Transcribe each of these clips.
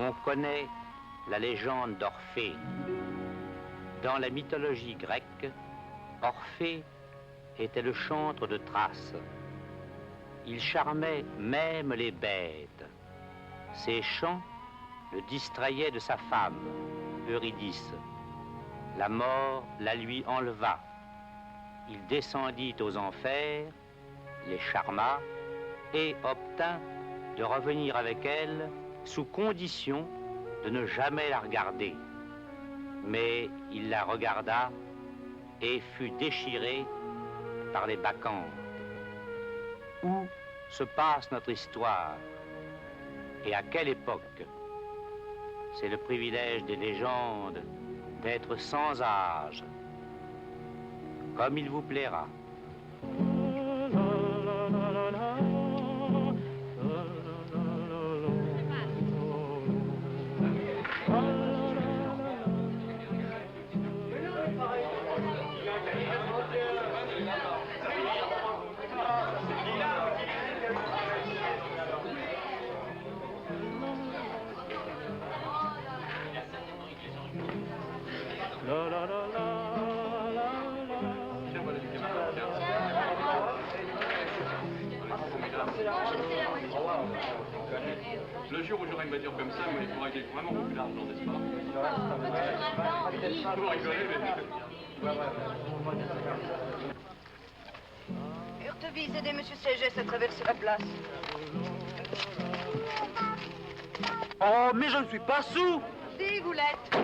On connaît la légende d'Orphée. Dans la mythologie grecque, Orphée était le chantre de Thrace. Il charmait même les bêtes. Ses chants le distrayaient de sa femme, Eurydice. La mort la lui enleva. Il descendit aux enfers, les charma et obtint de revenir avec elle sous condition de ne jamais la regarder. Mais il la regarda et fut déchiré par les bacchantes. Où se passe notre histoire et à quelle époque? C'est le privilège des légendes d'être sans âge, comme il vous plaira. Le jour où j'aurai une voiture comme ça, il faudra que j'ai vraiment beaucoup d'argent, n'est-ce pas? Vous rigolez, mais... Urtevise, aidez Monsieur Ségès à traverser la place. Oh, mais je ne suis pas sous! Si, vous l'êtes.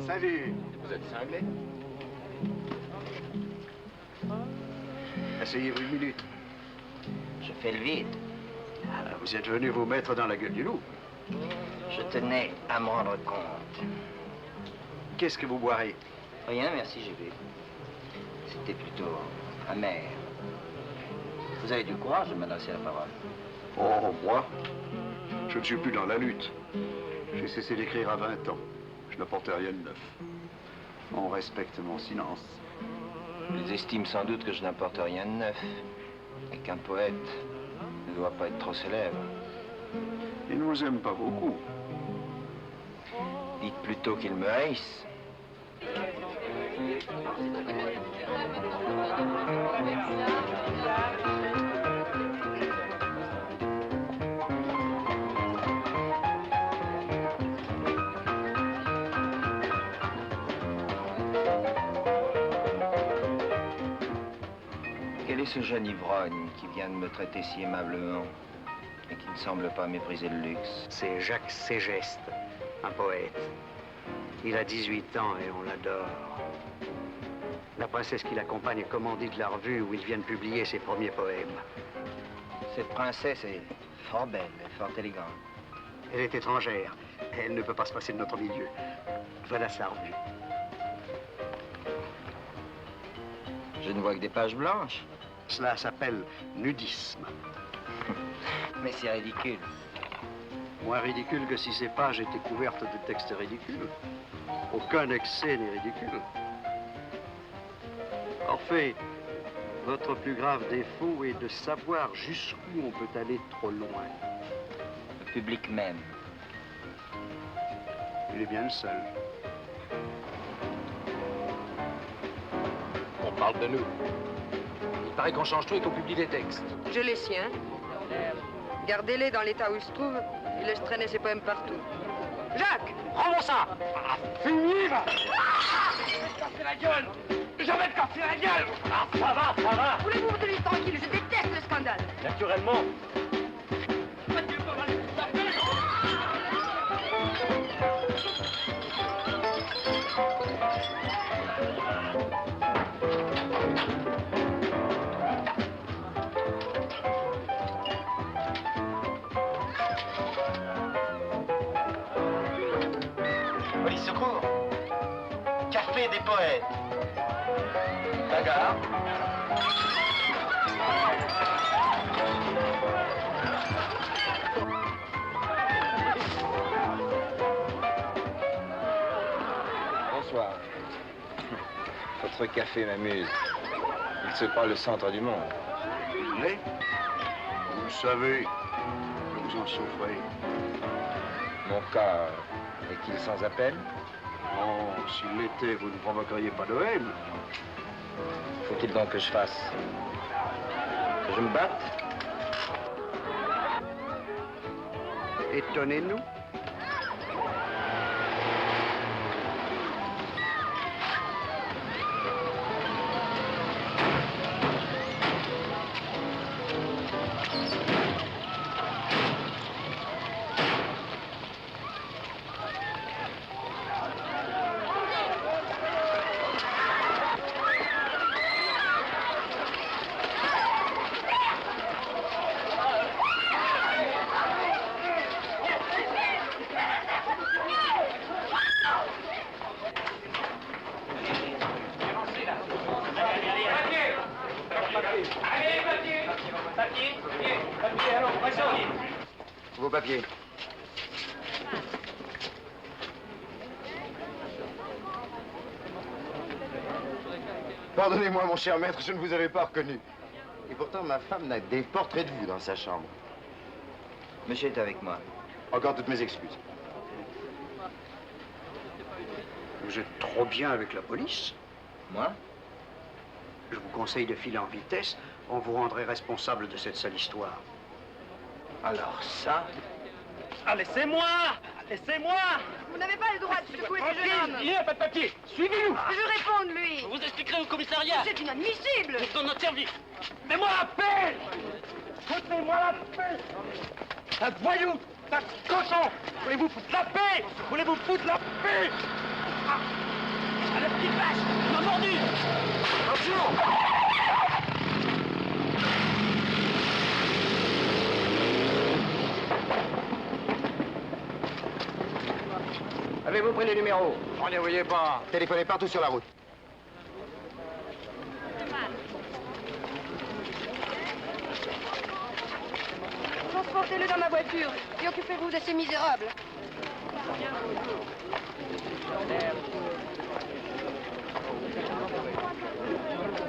Salut. Vous êtes cinglé? Asseyez-vous une minute. Je fais le vide. Vous êtes venu vous mettre dans la gueule du loup. Je tenais à me rendre compte. Qu'est-ce que vous boirez? Rien, merci, j'ai bu. C'était plutôt amer. Vous avez du courage de m'adresser la parole. Oh, moi? Je ne suis plus dans la lutte. J'ai cessé d'écrire à 20 ans. Je n'apportais rien de neuf. On respecte mon silence. Ils estiment sans doute que je n'apporte rien de neuf. Et qu'un poète ne doit pas être trop célèbre. Ils ne vous aiment pas beaucoup. Dites plutôt qu'ils me haïssent. Quel est ce jeune ivrogne qui vient de me traiter si aimablement et qui ne semble pas mépriser le luxe? C'est Jacques Ségeste, un poète. Il a 18 ans et on l'adore. La princesse qui l'accompagne est commandite de la revue où il vient de publier ses premiers poèmes. Cette princesse est fort belle et fort élégante. Elle est étrangère. Elle ne peut pas se passer de notre milieu. Voilà sa revue. Je ne vois que des pages blanches. Cela s'appelle nudisme. Mais c'est ridicule. Moins ridicule que si ces pages étaient couvertes de textes ridicules. Aucun excès n'est ridicule. Orphée, votre plus grave défaut est de savoir jusqu'où on peut aller trop loin. Le public même. Il est bien le seul. On parle de nous. Il paraît qu'on change tout et qu'on publie des textes. J'ai les siens. Gardez-les dans l'état où ils se trouvent. Il laisse traîner ses poèmes partout. Jacques! Rends-moi ça! Finir! Je vais te casser la gueule! Je vais te casser la gueule! Ah, ça va! Voulez-vous vous tenir tranquille? Je déteste le scandale. Naturellement! café des poètes. Bagarre. Bonsoir. Votre café m'amuse. Il se croit le centre du monde. Mais, vous le savez, que vous en souffrez. Mon cas est-il sans appel? Oh, s'il l'était, vous ne provoqueriez pas de haine. Faut-il donc que je fasse? Que je me batte? Étonnez-nous. Vos papiers. Pardonnez-moi, mon cher maître, je ne vous avais pas reconnu. Et pourtant, ma femme n'a des portraits de vous dans sa chambre. Monsieur est avec moi. Encore toutes mes excuses. Vous êtes trop bien avec la police. Moi? Je vous conseille de filer en vitesse. On vous rendrait responsable de cette sale histoire. Alors ça? Ah, laissez-moi! Laissez-moi! Vous n'avez pas le droit de secouer ce jeune homme. Il n'y a pas de papier! Suivez-nous! Je réponds de lui. Je vous expliquerai au commissariat! C'est inadmissible. Dans notre service! Donnez-moi la paix! Foutez-moi la paix! Un voyou! Un cochon! Voulez-vous foutre la paix? Voulez-vous foutre la paix? Ah, la petite vache! Il m'a mordu! Attention! Avez-vous pris les numéros? On les voyait pas. Téléphonez partout sur la route. Transportez-le dans ma voiture et occupez-vous de ces misérables.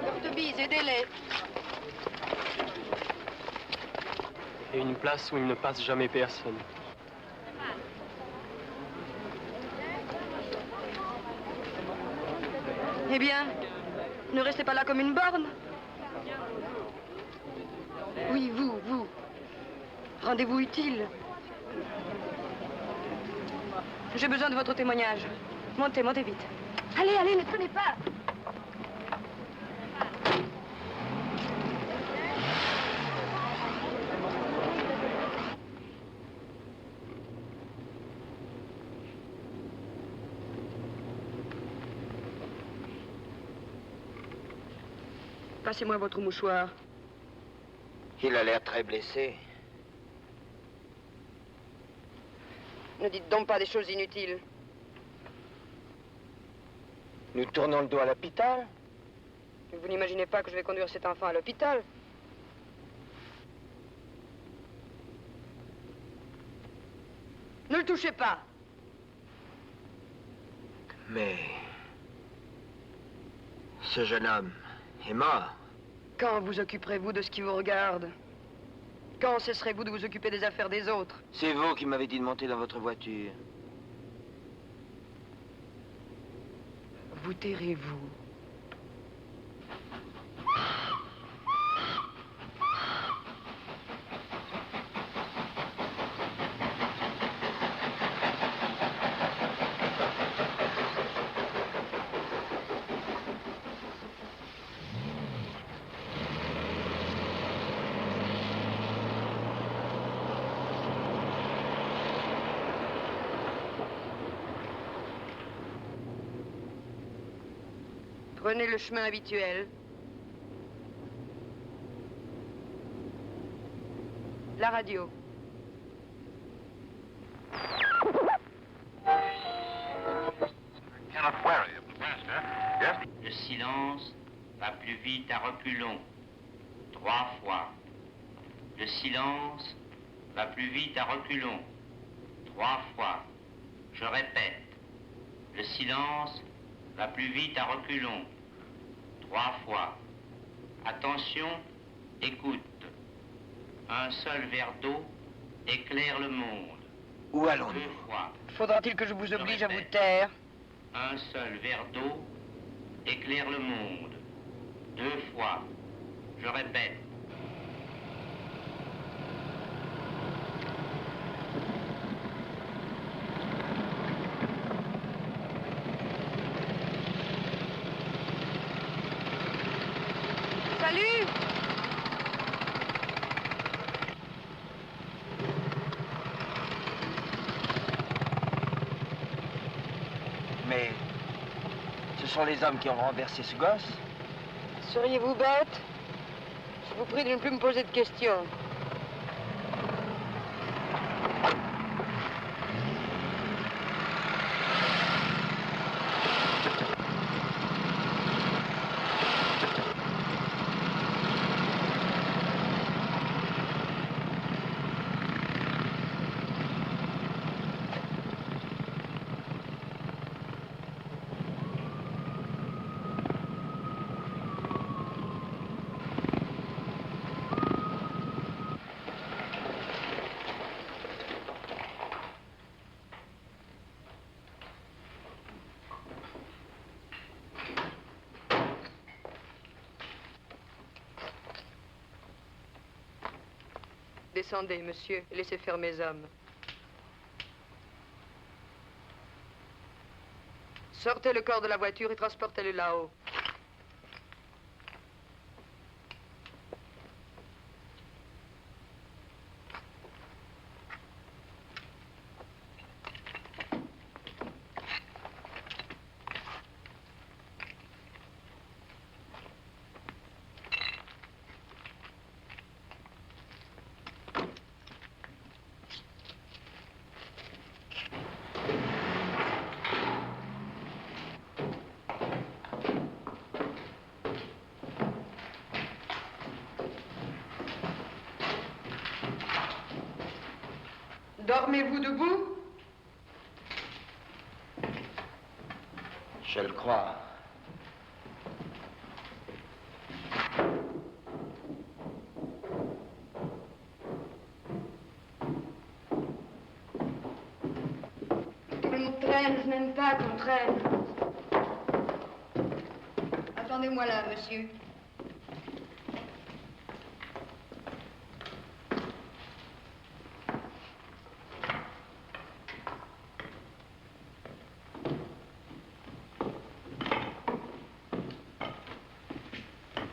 Porte-bise, aidez-les. Et une place où il ne passe jamais personne. Eh bien, ne restez pas là comme une borne. Oui, vous. Rendez-vous utile. J'ai besoin de votre témoignage. Montez vite. Allez, ne traînez pas. Passez-moi votre mouchoir. Il a l'air très blessé. Ne dites donc pas des choses inutiles. Nous tournons le dos à l'hôpital. Vous n'imaginez pas que je vais conduire cet enfant à l'hôpital? Ne le touchez pas. Mais... ce jeune homme est mort. Quand vous occuperez-vous de ce qui vous regarde? Quand cesserez-vous de vous occuper des affaires des autres? C'est vous qui m'avez dit de monter dans votre voiture. Vous tairez-vous. Prenez le chemin habituel. La radio. Kenneth Wary of Nebraska silence va plus vite à reculons. 3 fois. Le silence va plus vite à reculons. 3 fois. Je répète. Le silence va plus vite à reculons. 3 fois. Attention, écoute. Un seul verre d'eau éclaire le monde. Où allons-nous? 2 fois. Faudra-t-il que je vous Je oblige à vous répète. taire? Un seul verre d'eau éclaire le monde. 2 fois. Je répète. Salut! Mais ce sont les hommes qui ont renversé ce gosse. Seriez-vous bête? Je vous prie de ne plus me poser de questions. Descendez, monsieur, et laissez faire mes hommes. Sortez le corps de la voiture et transportez-le là-haut. Dormez-vous debout? Je le crois. On traîne, je n'aime pas qu'on traîne. Attendez-moi là, monsieur.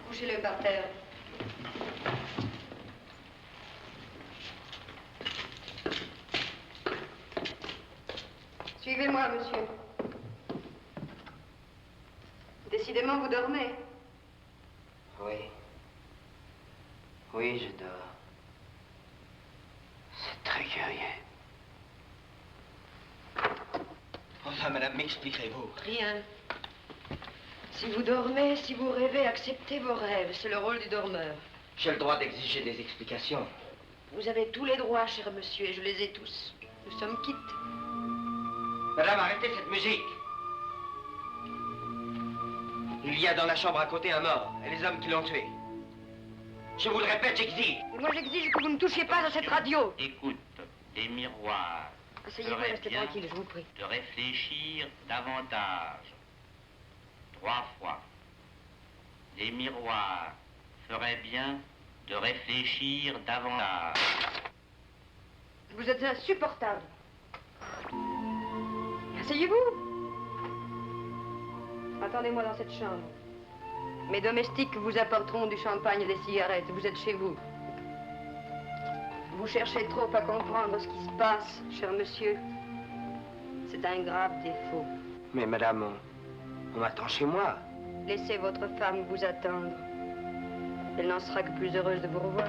Couchez-le par terre. Suivez-moi, monsieur. Décidément, vous dormez. Oui. Oui, je dors. C'est très curieux. Enfin, madame, m'expliquerez-vous? Rien. Si vous dormez, si vous rêvez, acceptez vos rêves. C'est le rôle du dormeur. J'ai le droit d'exiger des explications. Vous avez tous les droits, cher monsieur, et je les ai tous. Nous sommes quittes. Madame, arrêtez cette musique. Il y a dans la chambre à côté un mort, et les hommes qui l'ont tué. Je vous le répète, j'exige. Et moi, j'exige que vous ne touchiez pas à cette radio. Écoute, des miroirs. Asseyez-vous et ferait restez bien tranquille, je vous prie. de réfléchir davantage. 3 fois. Les miroirs feraient bien de réfléchir davantage. Vous êtes insupportable. Asseyez-vous. Attendez-moi dans cette chambre. Mes domestiques vous apporteront du champagne et des cigarettes. Vous êtes chez vous. Vous cherchez trop à comprendre ce qui se passe, cher monsieur. C'est un grave défaut. Mais madame, on m'attend chez moi. Laissez votre femme vous attendre. Elle n'en sera que plus heureuse de vous revoir.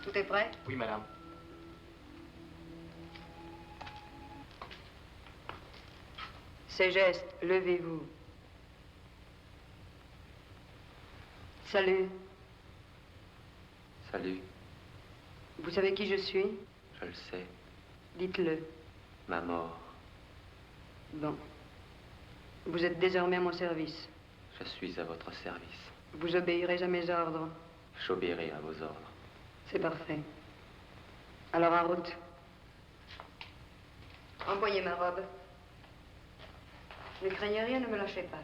Tout est prêt? Oui, madame. Ces gestes, levez-vous. Salut. Salut, Vous savez qui je suis? je le sais. Dites-le. Ma mort. Bon. Vous êtes désormais à mon service. Je suis à votre service. Vous obéirez à mes ordres. J'obéirai à vos ordres. C'est parfait. Alors en route. Envoyez ma robe. Ne craignez rien, ne me lâchez pas.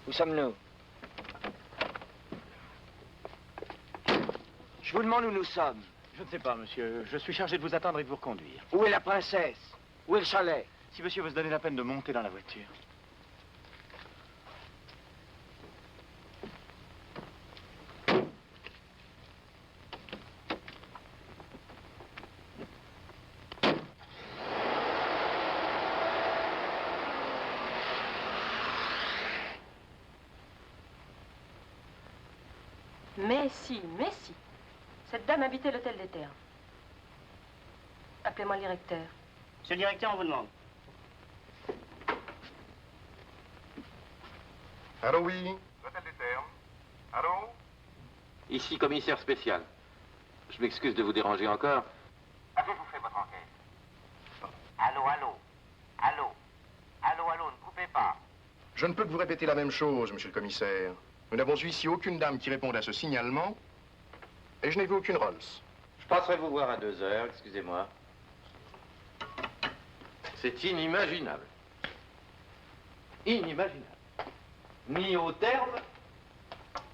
Où sommes-nous? Je vous demande où nous sommes. Je ne sais pas, monsieur. Je suis chargé de vous attendre et de vous reconduire. Où est la princesse? Où est le chalet? Si monsieur veut se donner la peine de monter dans la voiture. Mais si, mais si. Cette dame habitait l'hôtel des Terres. Appelez-moi le directeur. Monsieur le directeur, on vous demande. Allô, oui? L'hôtel des Terres. Allô? Ici, commissaire spécial. Je m'excuse de vous déranger encore. Avez-vous fait votre enquête? Allô, allô? Allô? Allô, allô, ne coupez pas. Je ne peux que vous répéter la même chose, monsieur le commissaire. Nous n'avons eu ici aucune dame qui réponde à ce signalement, et je n'ai vu aucune Rolls. Je passerai vous voir à 2 heures, excusez-moi. C'est inimaginable. Inimaginable. Ni au terme,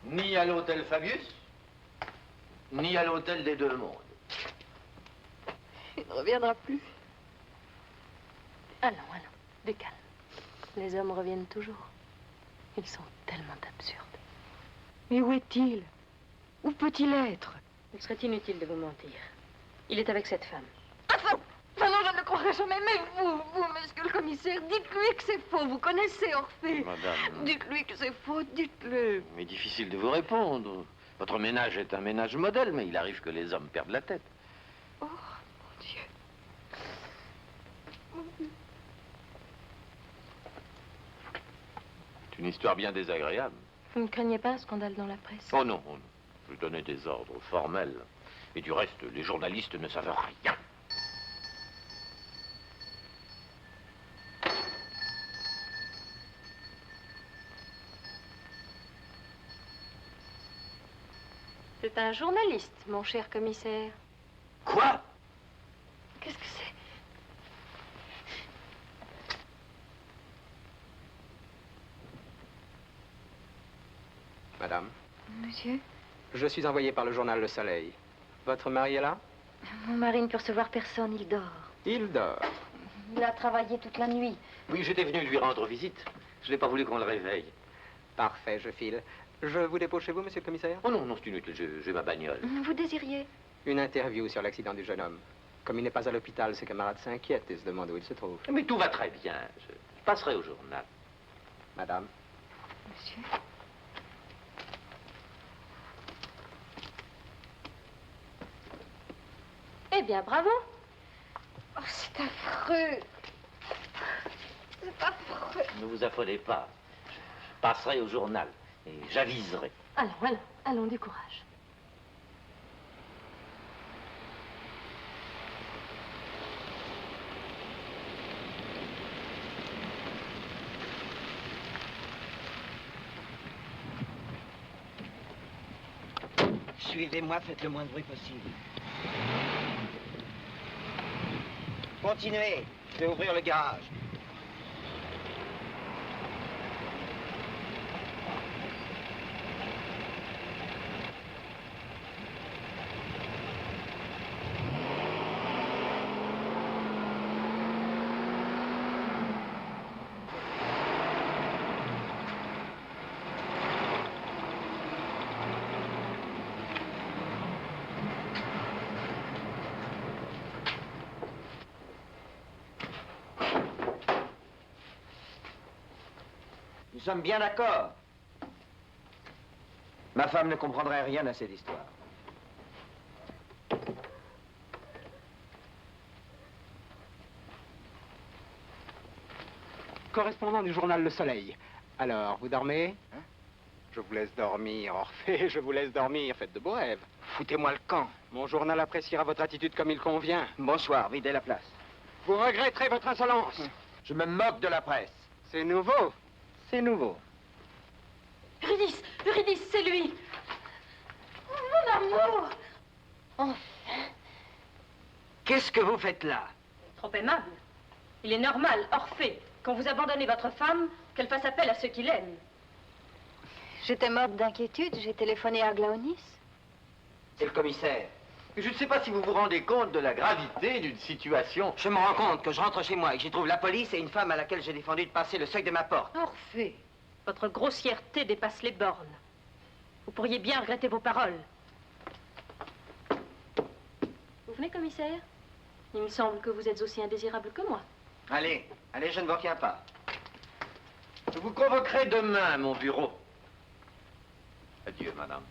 ni à l'hôtel Fabius, ni à l'hôtel des Deux Mondes. Il ne reviendra plus. Allons, allons, du calme. Les hommes reviennent toujours. Ils sont tellement absurdes. Mais où est-il? Où peut-il être? Il serait inutile de vous mentir. Il est avec cette femme. Enfin, non, je ne le croirais jamais. Mais vous, monsieur le commissaire, dites-lui que c'est faux. Vous connaissez Orphée. Madame. Dites-lui que c'est faux, dites-le. Mais difficile de vous répondre. Votre ménage est un ménage modèle, mais il arrive que les hommes perdent la tête. Oh, mon Dieu. C'est une histoire bien désagréable. Vous ne craignez pas un scandale dans la presse? Oh non, oh non. Je donnais des ordres formels. Et du reste, les journalistes ne savent rien. C'est un journaliste, mon cher commissaire. Quoi? Qu'est-ce que c'est? Madame, Monsieur, je suis envoyé par le journal Le Soleil. Votre mari est là? mon mari ne peut recevoir personne, il dort. Il dort. Il a travaillé toute la nuit. Oui, j'étais venu lui rendre visite. Je n'ai pas voulu qu'on le réveille. Parfait, je file. Je vous dépose chez vous, monsieur le commissaire? Oh non, non, c'est inutile, j'ai ma bagnole. Vous désiriez? Une interview sur l'accident du jeune homme. Comme il n'est pas à l'hôpital, ses camarades s'inquiètent et se demandent où il se trouve. Mais tout va très bien. Je passerai au journal. Madame. Monsieur? Eh bien, bravo. Oh, c'est affreux. C'est affreux. Ne vous affolez pas. Je passerai au journal et j'aviserai. Allons, du courage. Suivez-moi, faites le moins de bruit possible. Continuez, je vais ouvrir le garage. Nous sommes bien d'accord. Ma femme ne comprendrait rien à cette histoire. Correspondant du journal Le Soleil. Alors, vous dormez? Je vous laisse dormir, Orphée, je vous laisse dormir. Faites de beaux rêves. Foutez-moi le camp. Mon journal appréciera votre attitude comme il convient. Bonsoir, videz la place. Vous regretterez votre insolence. Je me moque de la presse. C'est nouveau. C'est nouveau. Eurydice, c'est lui. Mon amour. Enfin. Qu'est-ce que vous faites là? Trop aimable. Il est normal, Orphée, quand vous abandonnez votre femme, qu'elle fasse appel à ceux qui l'aiment. J'étais morte d'inquiétude, j'ai téléphoné à Glaonis. C'est le commissaire. Je ne sais pas si vous vous rendez compte de la gravité d'une situation. Je me rends compte que je rentre chez moi et que j'y trouve la police et une femme à laquelle j'ai défendu de passer le seuil de ma porte. Orphée, votre grossièreté dépasse les bornes. Vous pourriez bien regretter vos paroles. Vous venez, commissaire? Il me semble que vous êtes aussi indésirable que moi. Allez, allez, je ne vous retiens pas. Je vous convoquerai demain à mon bureau. Adieu, madame.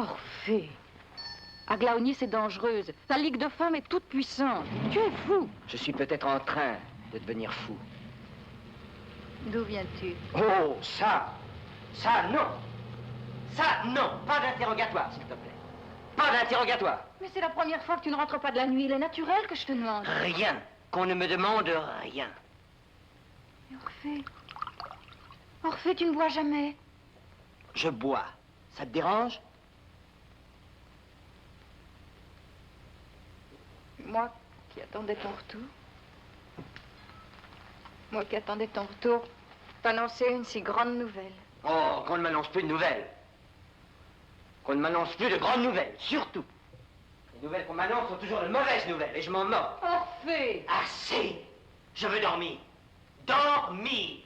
Orphée. Aglaonis est dangereuse. Sa ligue de femmes est toute puissante. Tu es fou. Je suis peut-être en train de devenir fou. D'où viens-tu? Oh, ça non. Ça, non. Pas d'interrogatoire, s'il te plaît. Pas d'interrogatoire. Mais c'est la première fois que tu ne rentres pas de la nuit. Il est naturel que je te demande. Rien. Qu'on ne me demande rien. Orphée. Orphée, tu ne bois jamais. Je bois. Ça te dérange? Moi qui attendais ton retour. Moi qui attendais ton retour. T'annoncer une si grande nouvelle. Oh, qu'on ne m'annonce plus de nouvelles. Qu'on ne m'annonce plus de grandes nouvelles, surtout. Les nouvelles qu'on m'annonce sont toujours de mauvaises nouvelles et je m'en moque. Orphée! Assez! Je veux dormir. Dormir!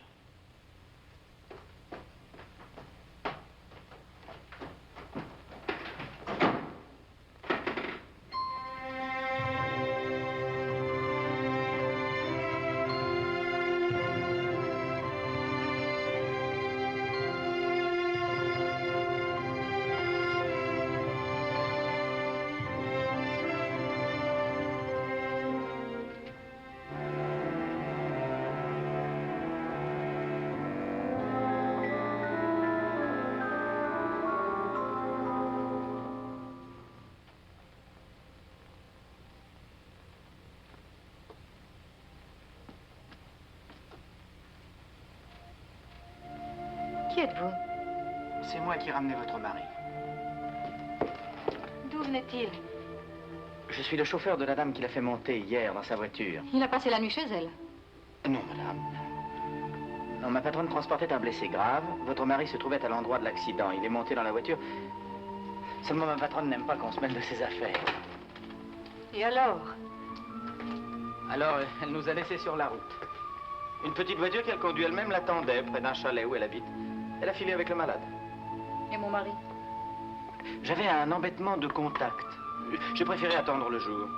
Qui êtes-vous? C'est moi qui ai ramené votre mari. D'où venait-il? Je suis le chauffeur de la dame qui l'a fait monter hier dans sa voiture. Il a passé la nuit chez elle. Non, madame. Non, ma patronne transportait un blessé grave. Votre mari se trouvait à l'endroit de l'accident. Il est monté dans la voiture. Seulement, ma patronne n'aime pas qu'on se mêle de ses affaires. Et alors? Alors, elle nous a laissés sur la route. Une petite voiture qu'elle conduit elle-même l'attendait près d'un chalet où elle habite. Elle a filé avec le malade. Et mon mari? J'avais un embêtement de contact. J'ai préféré attendre le jour.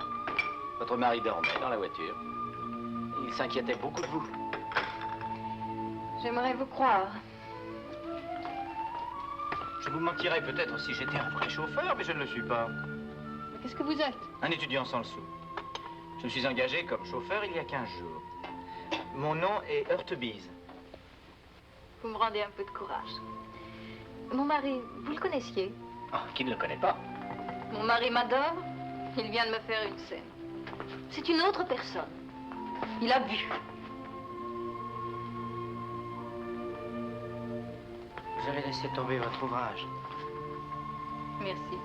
Votre mari dormait dans la voiture. Il s'inquiétait beaucoup de vous. J'aimerais vous croire. Je vous mentirais peut-être si j'étais un vrai chauffeur, mais je ne le suis pas. Mais qu'est-ce que vous êtes? Un étudiant sans le sou. Je me suis engagé comme chauffeur il y a 15 jours. Mon nom est Heurtebise. Vous me rendez un peu de courage. Mon mari, vous le connaissiez? Oh, qui ne le connaît pas? Mon mari m'adore. Il vient de me faire une scène. C'est une autre personne. Il a bu. Vous avez laissé tomber votre ouvrage. Merci.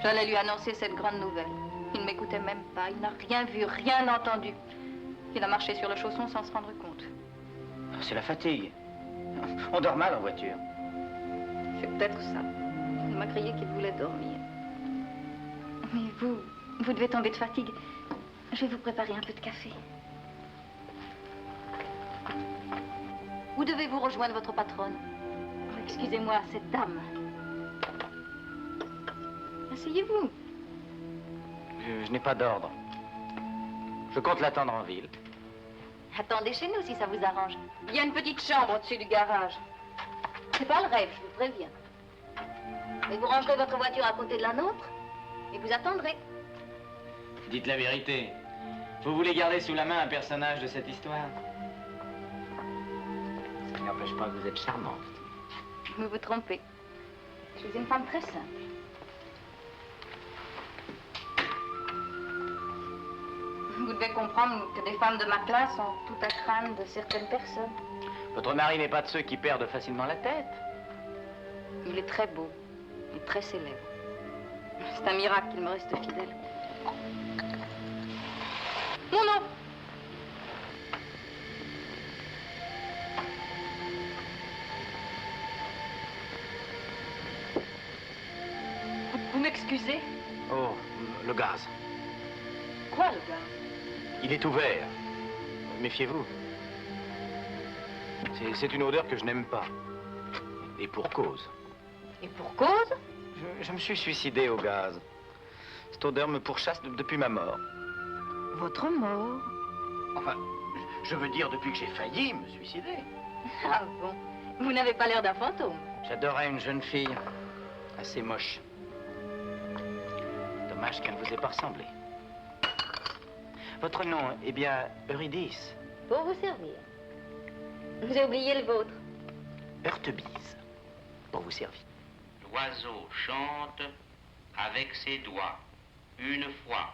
J'allais lui annoncer cette grande nouvelle. Il ne m'écoutait même pas. Il n'a rien vu, rien entendu. Il a marché sur le chausson sans se rendre compte. C'est la fatigue. On dort mal en voiture. C'est peut-être ça. Il m'a crié qu'il voulait dormir. Mais vous devez tomber de fatigue. Je vais vous préparer un peu de café. Où devez-vous rejoindre votre patronne? Oh, excusez-moi, cette dame. Asseyez-vous. Je n'ai pas d'ordre. Je compte l'attendre en ville. Attendez chez nous si ça vous arrange. Il y a une petite chambre au-dessus du garage. C'est pas le rêve, je vous préviens. Mais vous rangerez votre voiture à côté de la nôtre et vous attendrez. Dites la vérité. Vous voulez garder sous la main un personnage de cette histoire? Ce qui n'empêche pas que vous êtes charmante. Vous vous trompez. Je suis une femme très simple. Vous devez comprendre que des femmes de ma classe ont tout à craindre de certaines personnes. Votre mari n'est pas de ceux qui perdent facilement la tête. Il est très beau et très célèbre. C'est un miracle qu'il me reste fidèle. Non, non! Vous m'excusez? Oh, le gaz. Quoi, le gaz? Il est ouvert. Méfiez-vous. C'est une odeur que je n'aime pas. Et pour cause. Et pour cause? Je me suis suicidé au gaz. Cette odeur me pourchasse depuis ma mort. Votre mort? Enfin, je veux dire depuis que j'ai failli me suicider. Ah bon? Vous n'avez pas l'air d'un fantôme. J'adorais une jeune fille. Assez moche. Dommage qu'elle ne vous ait pas ressemblé. Votre nom est bien Eurydice. Pour vous servir. Vous avez oublié le vôtre. Heurtebise. Pour vous servir. L'oiseau chante avec ses doigts, une fois.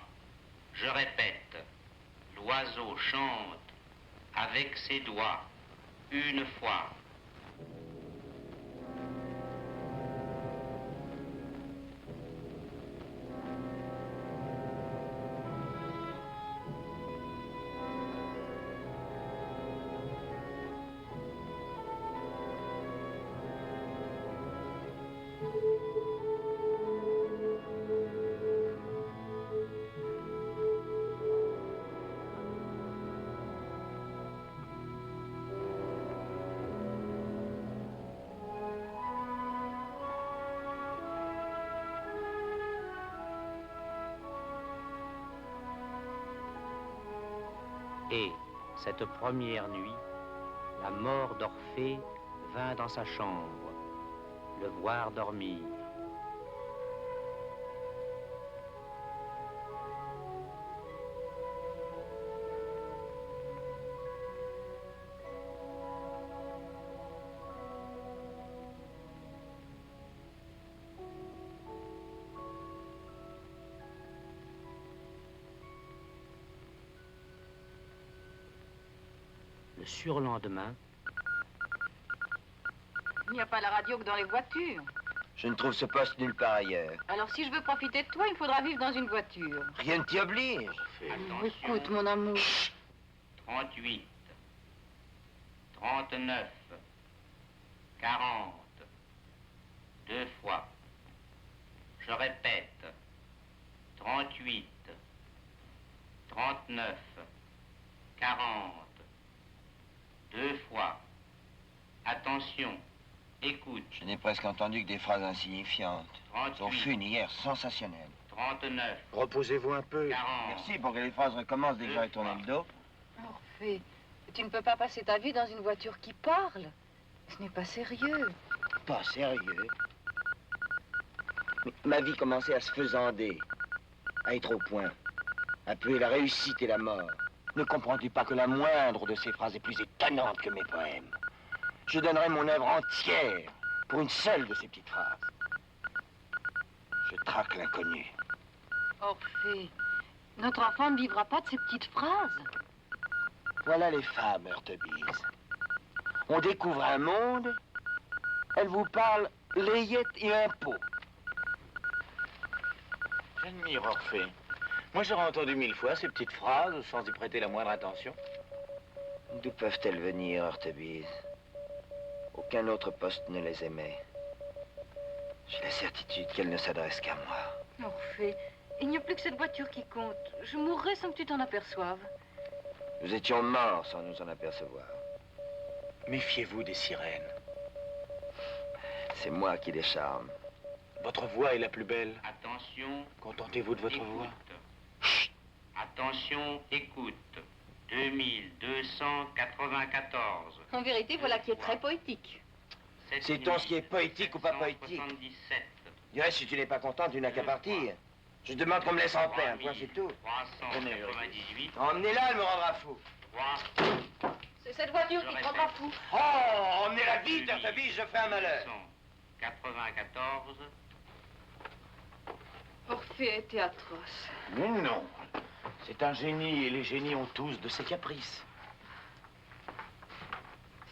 Je répète, l'oiseau chante avec ses doigts, une fois. Et, cette première nuit, la mort d'Orphée vint dans sa chambre, le voir dormir. Le surlendemain, Il n'y a pas la radio que dans les voitures. Je ne trouve ce poste nulle part ailleurs. Alors, si je veux profiter de toi, il faudra vivre dans une voiture. Rien ne t'y oblige. Écoute, mon amour. 38, 39, 40, 2 fois. Je répète, 38, 39, 40, 2 fois. Attention, écoute. Je n'ai presque entendu que des phrases insignifiantes. 38, Son fun hier, sensationnel. 39, Reposez-vous un peu. 40. Merci pour que les phrases recommencent dès que j'aurai tourné le dos. Orphée, tu ne peux pas passer ta vie dans une voiture qui parle. Ce n'est pas sérieux. Pas sérieux. Mais ma vie commençait à se faisander, à être au point, à puer la réussite et la mort. Ne comprends-tu pas que la moindre de ces phrases est plus étonnante que mes poèmes? Je donnerais mon œuvre entière pour une seule de ces petites phrases. Je traque l'inconnu. Orphée, notre enfant ne vivra pas de ces petites phrases. Voilà les femmes, Heurtebise. On découvre un monde, elles vous parlent layette et impôts. J'admire Orphée. Moi, j'aurais entendu 1000 fois ces petites phrases sans y prêter la moindre attention. D'où peuvent-elles venir, Heurtebise? Aucun autre poste ne les aimait. J'ai la certitude qu'elles ne s'adressent qu'à moi. Orphée, il n'y a plus que cette voiture qui compte. Je mourrai sans que tu t'en aperçoives. Nous étions morts sans nous en apercevoir. Méfiez-vous des sirènes. C'est moi qui les charme. Votre voix est la plus belle. Attention. Contentez-vous de votre écoute. voix. Chut. Attention, écoute. 2294. En vérité, voilà qui est très poétique. Sait-on ce qui est poétique ou pas poétique? 77. Du reste, si tu n'es pas content, tu n'as qu'à partir. Je demande qu'on me laisse en paix, un point, c'est tout. 398. Emmenez-la, elle me rendra fou. 3. C'est cette voiture qui te rendra fou. Oh, emmenez-la vite, Heurtebise, je fais un malheur. 94. Orphée a été atroce. Mais non. C'est un génie et les génies ont tous de ces caprices.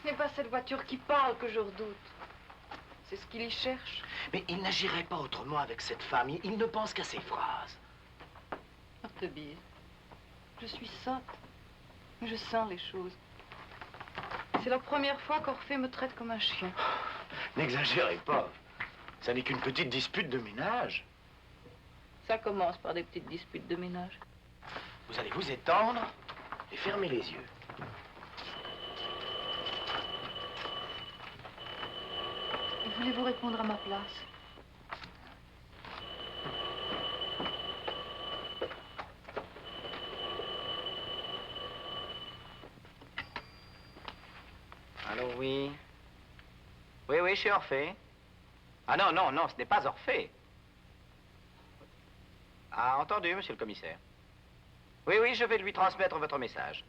Ce n'est pas cette voiture qui parle que je redoute. C'est ce qu'il y cherche. Mais il n'agirait pas autrement avec cette femme. Il ne pense qu'à ses phrases. Heurtebise, je suis sotte. Mais je sens les choses. C'est la première fois qu'Orphée me traite comme un chien. N'exagérez pas. Ça n'est qu'une petite dispute de ménage. Ça commence par des petites disputes de ménage. Vous allez vous étendre et fermer les yeux. Voulez-vous répondre à ma place? Allô, oui. Oui, je suis Orphée. Ah non, ce n'est pas Orphée. Ah, entendu, monsieur le commissaire. Oui, je vais lui transmettre votre message.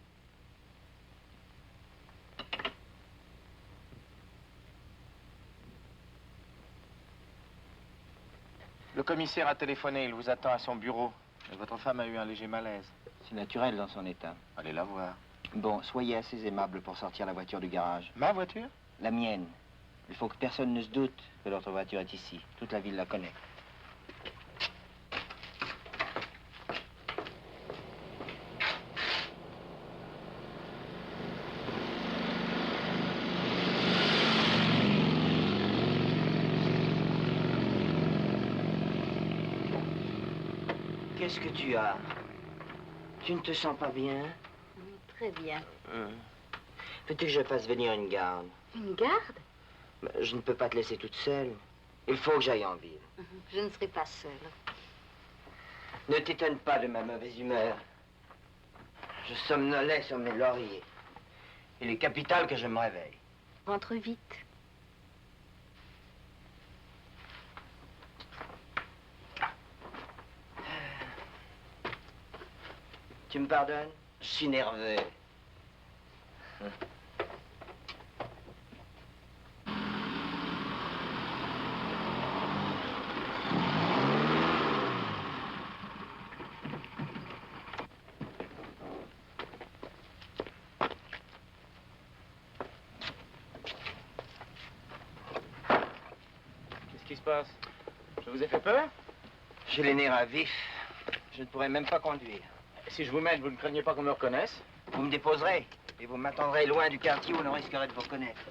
Le commissaire a téléphoné, il vous attend à son bureau. Et votre femme a eu un léger malaise. C'est naturel dans son état. Allez la voir. Bon, soyez assez aimable pour sortir la voiture du garage. Ma voiture? La mienne. Il faut que personne ne se doute que notre voiture est ici. Toute la ville la connaît. Qu'est-ce que tu as? Tu ne te sens pas bien? Très bien. Veux-tu que je fasse venir une garde? Une garde? Je ne peux pas te laisser toute seule. Il faut que j'aille en ville. Je ne serai pas seule. Ne t'étonne pas de ma mauvaise humeur. Je somnolais sur mes lauriers. Il est capital que je me réveille. Rentre vite. Tu me pardonnes? Je suis nerveux. qui se passe? Je vous ai fait peur? J'ai les nerfs à vif. Je ne pourrais même pas conduire. Si je vous mène, vous ne craignez pas qu'on me reconnaisse? Vous me déposerez et vous m'attendrez loin du quartier où l'on risquerait de vous reconnaître.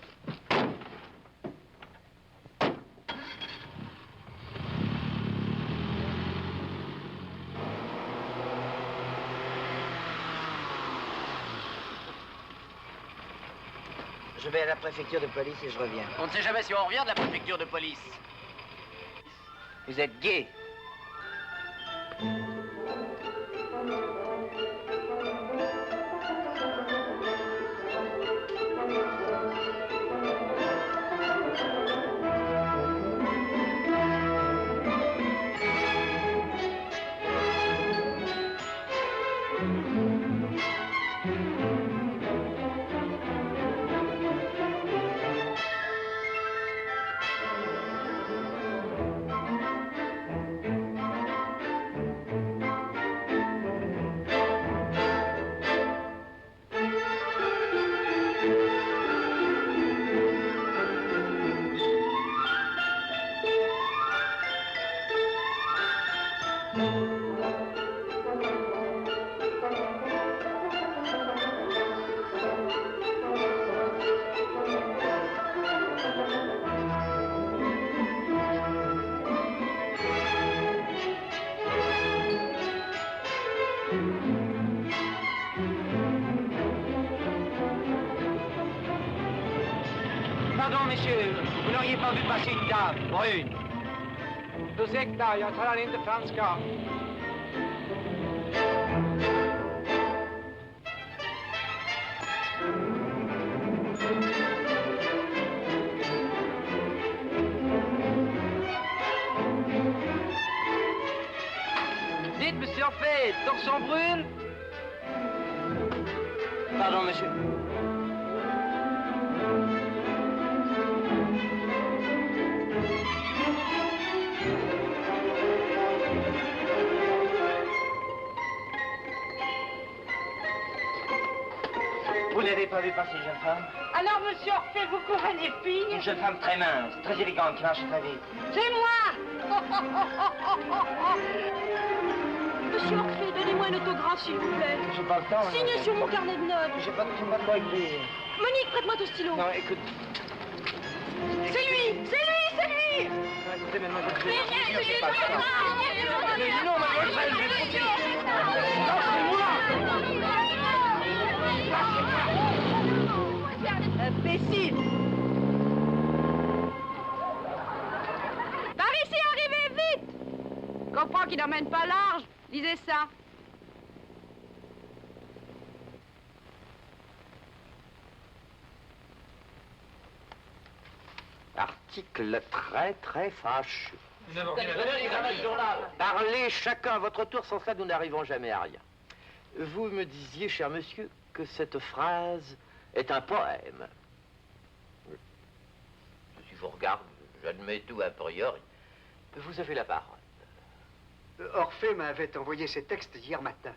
Je vais à la préfecture de police et je reviens. On ne sait jamais si on revient de la préfecture de police. Vous êtes gai. Pardon, messieurs, vous n'auriez pas vu passer une dame, brune. Ursäkta, jag talar inte franska. Dites, monsieur Orphée, torsion brûle? Pardon, monsieur. Vous n'avez pas vu passer une jeune femme? Alors, monsieur Orphée, vous courez des filles? Une jeune femme très mince, très élégante, qui marche très vite. C'est moi! Monsieur Orphée, donnez-moi un autographe, s'il vous plaît. J'ai pas le temps. Signez sur mon carnet de notes. J'ai pas de quoi écrire. Monique, prête-moi ton stylo. Non, écoute. C'est lui! C'est lui! C'est lui! Écoutez, mademoiselle, je vais Mais j'ai pas le temps. Mais non, mademoiselle, je vais continuer. Imbécile! Par ici, arrivez vite! Comprends qu'il n'emmène pas large. Lisez ça. Article très fâcheux. Parlez chacun à votre tour, sans cela nous n'arrivons jamais à rien. Vous me disiez, cher monsieur, que cette phrase est un poème. Si je vous regarde, j'admets tout a priori. Vous avez la parole. Orphée m'avait envoyé ces textes hier matin.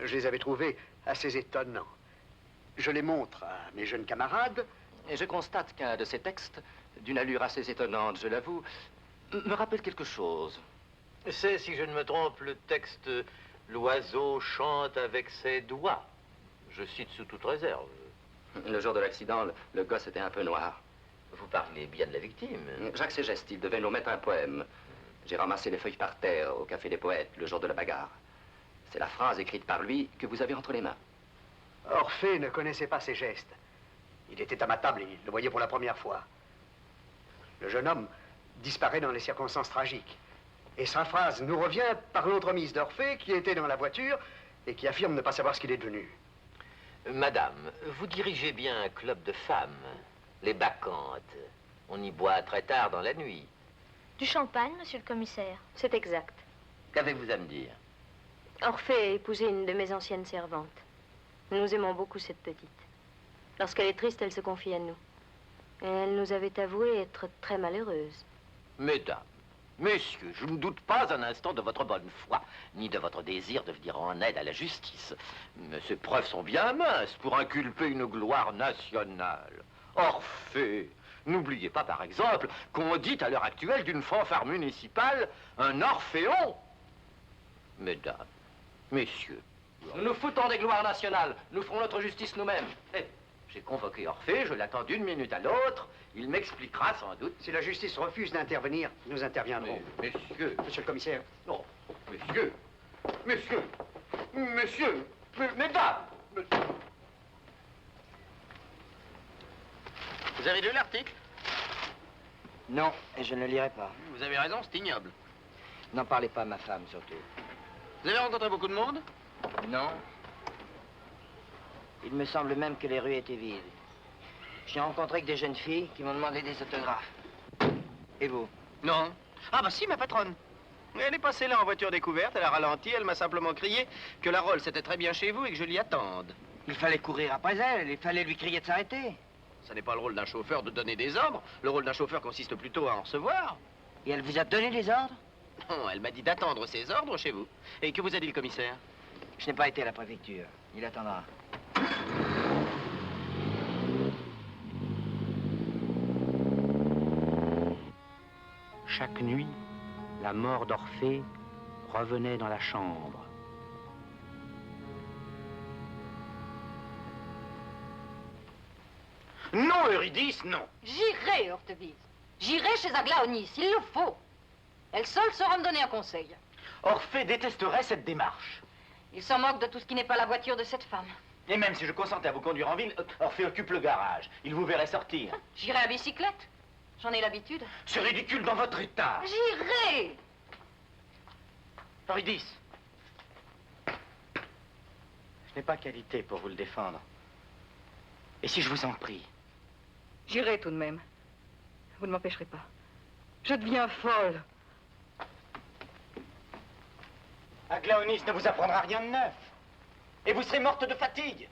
Je les avais trouvés assez étonnants. Je les montre à mes jeunes camarades. Et je constate qu'un de ces textes, d'une allure assez étonnante, je l'avoue, me rappelle quelque chose. C'est, si je ne me trompe, le texte « L'oiseau chante avec ses doigts ». Je cite sous toute réserve. Le jour de l'accident, le gosse était un peu noir. Vous parlez bien de la victime. Jacques Ségeste, il devait nous mettre un poème. J'ai ramassé les feuilles par terre au Café des Poètes le jour de la bagarre. C'est la phrase écrite par lui que vous avez entre les mains. Orphée ne connaissait pas ses gestes. Il était à ma table et il le voyait pour la première fois. Le jeune homme disparaît dans les circonstances tragiques. Et sa phrase nous revient par l'entremise d'Orphée qui était dans la voiture et qui affirme ne pas savoir ce qu'il est devenu. Madame, vous dirigez bien un club de femmes, les Bacchantes. On y boit très tard dans la nuit. Du champagne, monsieur le commissaire. C'est exact. Qu'avez-vous à me dire? Orphée a épousé une de mes anciennes servantes. Nous aimons beaucoup cette petite. Lorsqu'elle est triste, elle se confie à nous. Et elle nous avait avoué être très malheureuse. Mesdames, messieurs, je ne doute pas un instant de votre bonne foi, ni de votre désir de venir en aide à la justice. Mais ces preuves sont bien minces pour inculper une gloire nationale. Orphée, N'oubliez pas, par exemple, qu'on dit à l'heure actuelle d'une fanfare municipale un orphéon. Mesdames, messieurs, nous nous foutons des gloires nationales. Nous ferons notre justice nous-mêmes. J'ai convoqué Orphée, je l'attends d'une minute à l'autre. Il m'expliquera sans doute. Si la justice refuse d'intervenir, nous interviendrons. Mais, messieurs... Monsieur le commissaire. Non, messieurs, messieurs, messieurs, mesdames. Vous avez lu l'article? Non, et je ne le lirai pas. Vous avez raison, c'est ignoble. N'en parlez pas à ma femme, surtout. Vous avez rencontré beaucoup de monde? Non. Il me semble même que les rues étaient vides. J'ai rencontré que des jeunes filles qui m'ont demandé des autographes. Et vous? Non. Ah bah si, ma patronne. Elle est passée là en voiture découverte, elle a ralenti, elle m'a simplement crié que la Rolls était très bien chez vous et que je l'y attende. Il fallait courir après elle, il fallait lui crier de s'arrêter. Ce n'est pas le rôle d'un chauffeur de donner des ordres. Le rôle d'un chauffeur consiste plutôt à en recevoir. Et elle vous a donné des ordres? Non, elle m'a dit d'attendre ses ordres chez vous. Et que vous a dit le commissaire? Je n'ai pas été à la préfecture. Il attendra. Chaque nuit, la mort d'Orphée revenait dans la chambre. Non, Eurydice, non. J'irai, Hortebise. J'irai chez Aglaonis, il le faut. Elle seule saura me donner un conseil. Orphée détesterait cette démarche. Il s'en moque de tout ce qui n'est pas la voiture de cette femme. Et même si je consentais à vous conduire en ville, Orphée occupe le garage. Il vous verrait sortir. J'irai à bicyclette. J'en ai l'habitude. C'est ridicule dans votre état. J'irai. Eurydice. Je n'ai pas qualité pour vous le défendre. Et si je vous en prie? J'irai tout de même. Vous ne m'empêcherez pas. Je deviens folle. Aglaonis ne vous apprendra rien de neuf. Et vous serez morte de fatigue.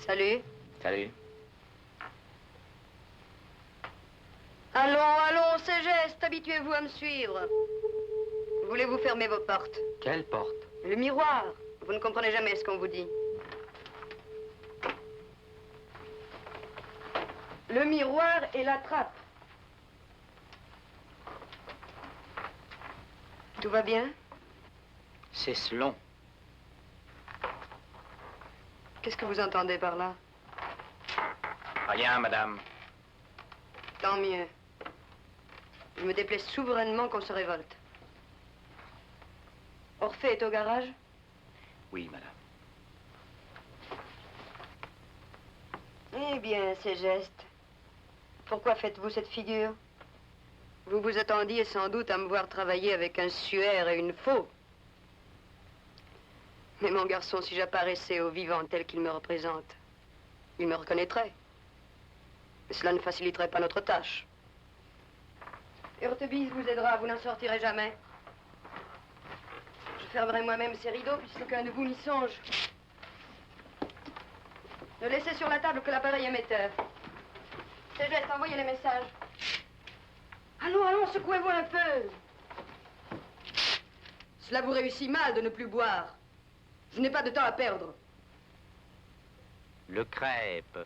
Salut. Salut. Allons, allons, ces gestes, habituez-vous à me suivre. Voulez-vous fermer vos portes? Quelle porte? Le miroir. Vous ne comprenez jamais ce qu'on vous dit. Le miroir et la trappe. Tout va bien? C'est Slon. Qu'est-ce que vous entendez par là? Rien, madame. Tant mieux. Il me déplaît souverainement qu'on se révolte. Orphée est au garage? Oui, madame. Eh bien, ces gestes. Pourquoi faites-vous cette figure? Vous vous attendiez sans doute à me voir travailler avec un suaire et une faux. Mais mon garçon, si j'apparaissais au vivant tel qu'il me représente, il me reconnaîtrait. Mais cela ne faciliterait pas notre tâche. Hortebise vous aidera, vous n'en sortirez jamais. Je fermerai moi-même ces rideaux puisqu'aucun de vous n'y songe. Ne laissez sur la table que l'appareil émetteur. C'est gestes, envoyez les messages. Allons, allons, secouez-vous un peu. Cela vous réussit mal de ne plus boire. Je n'ai pas de temps à perdre. Le crêpe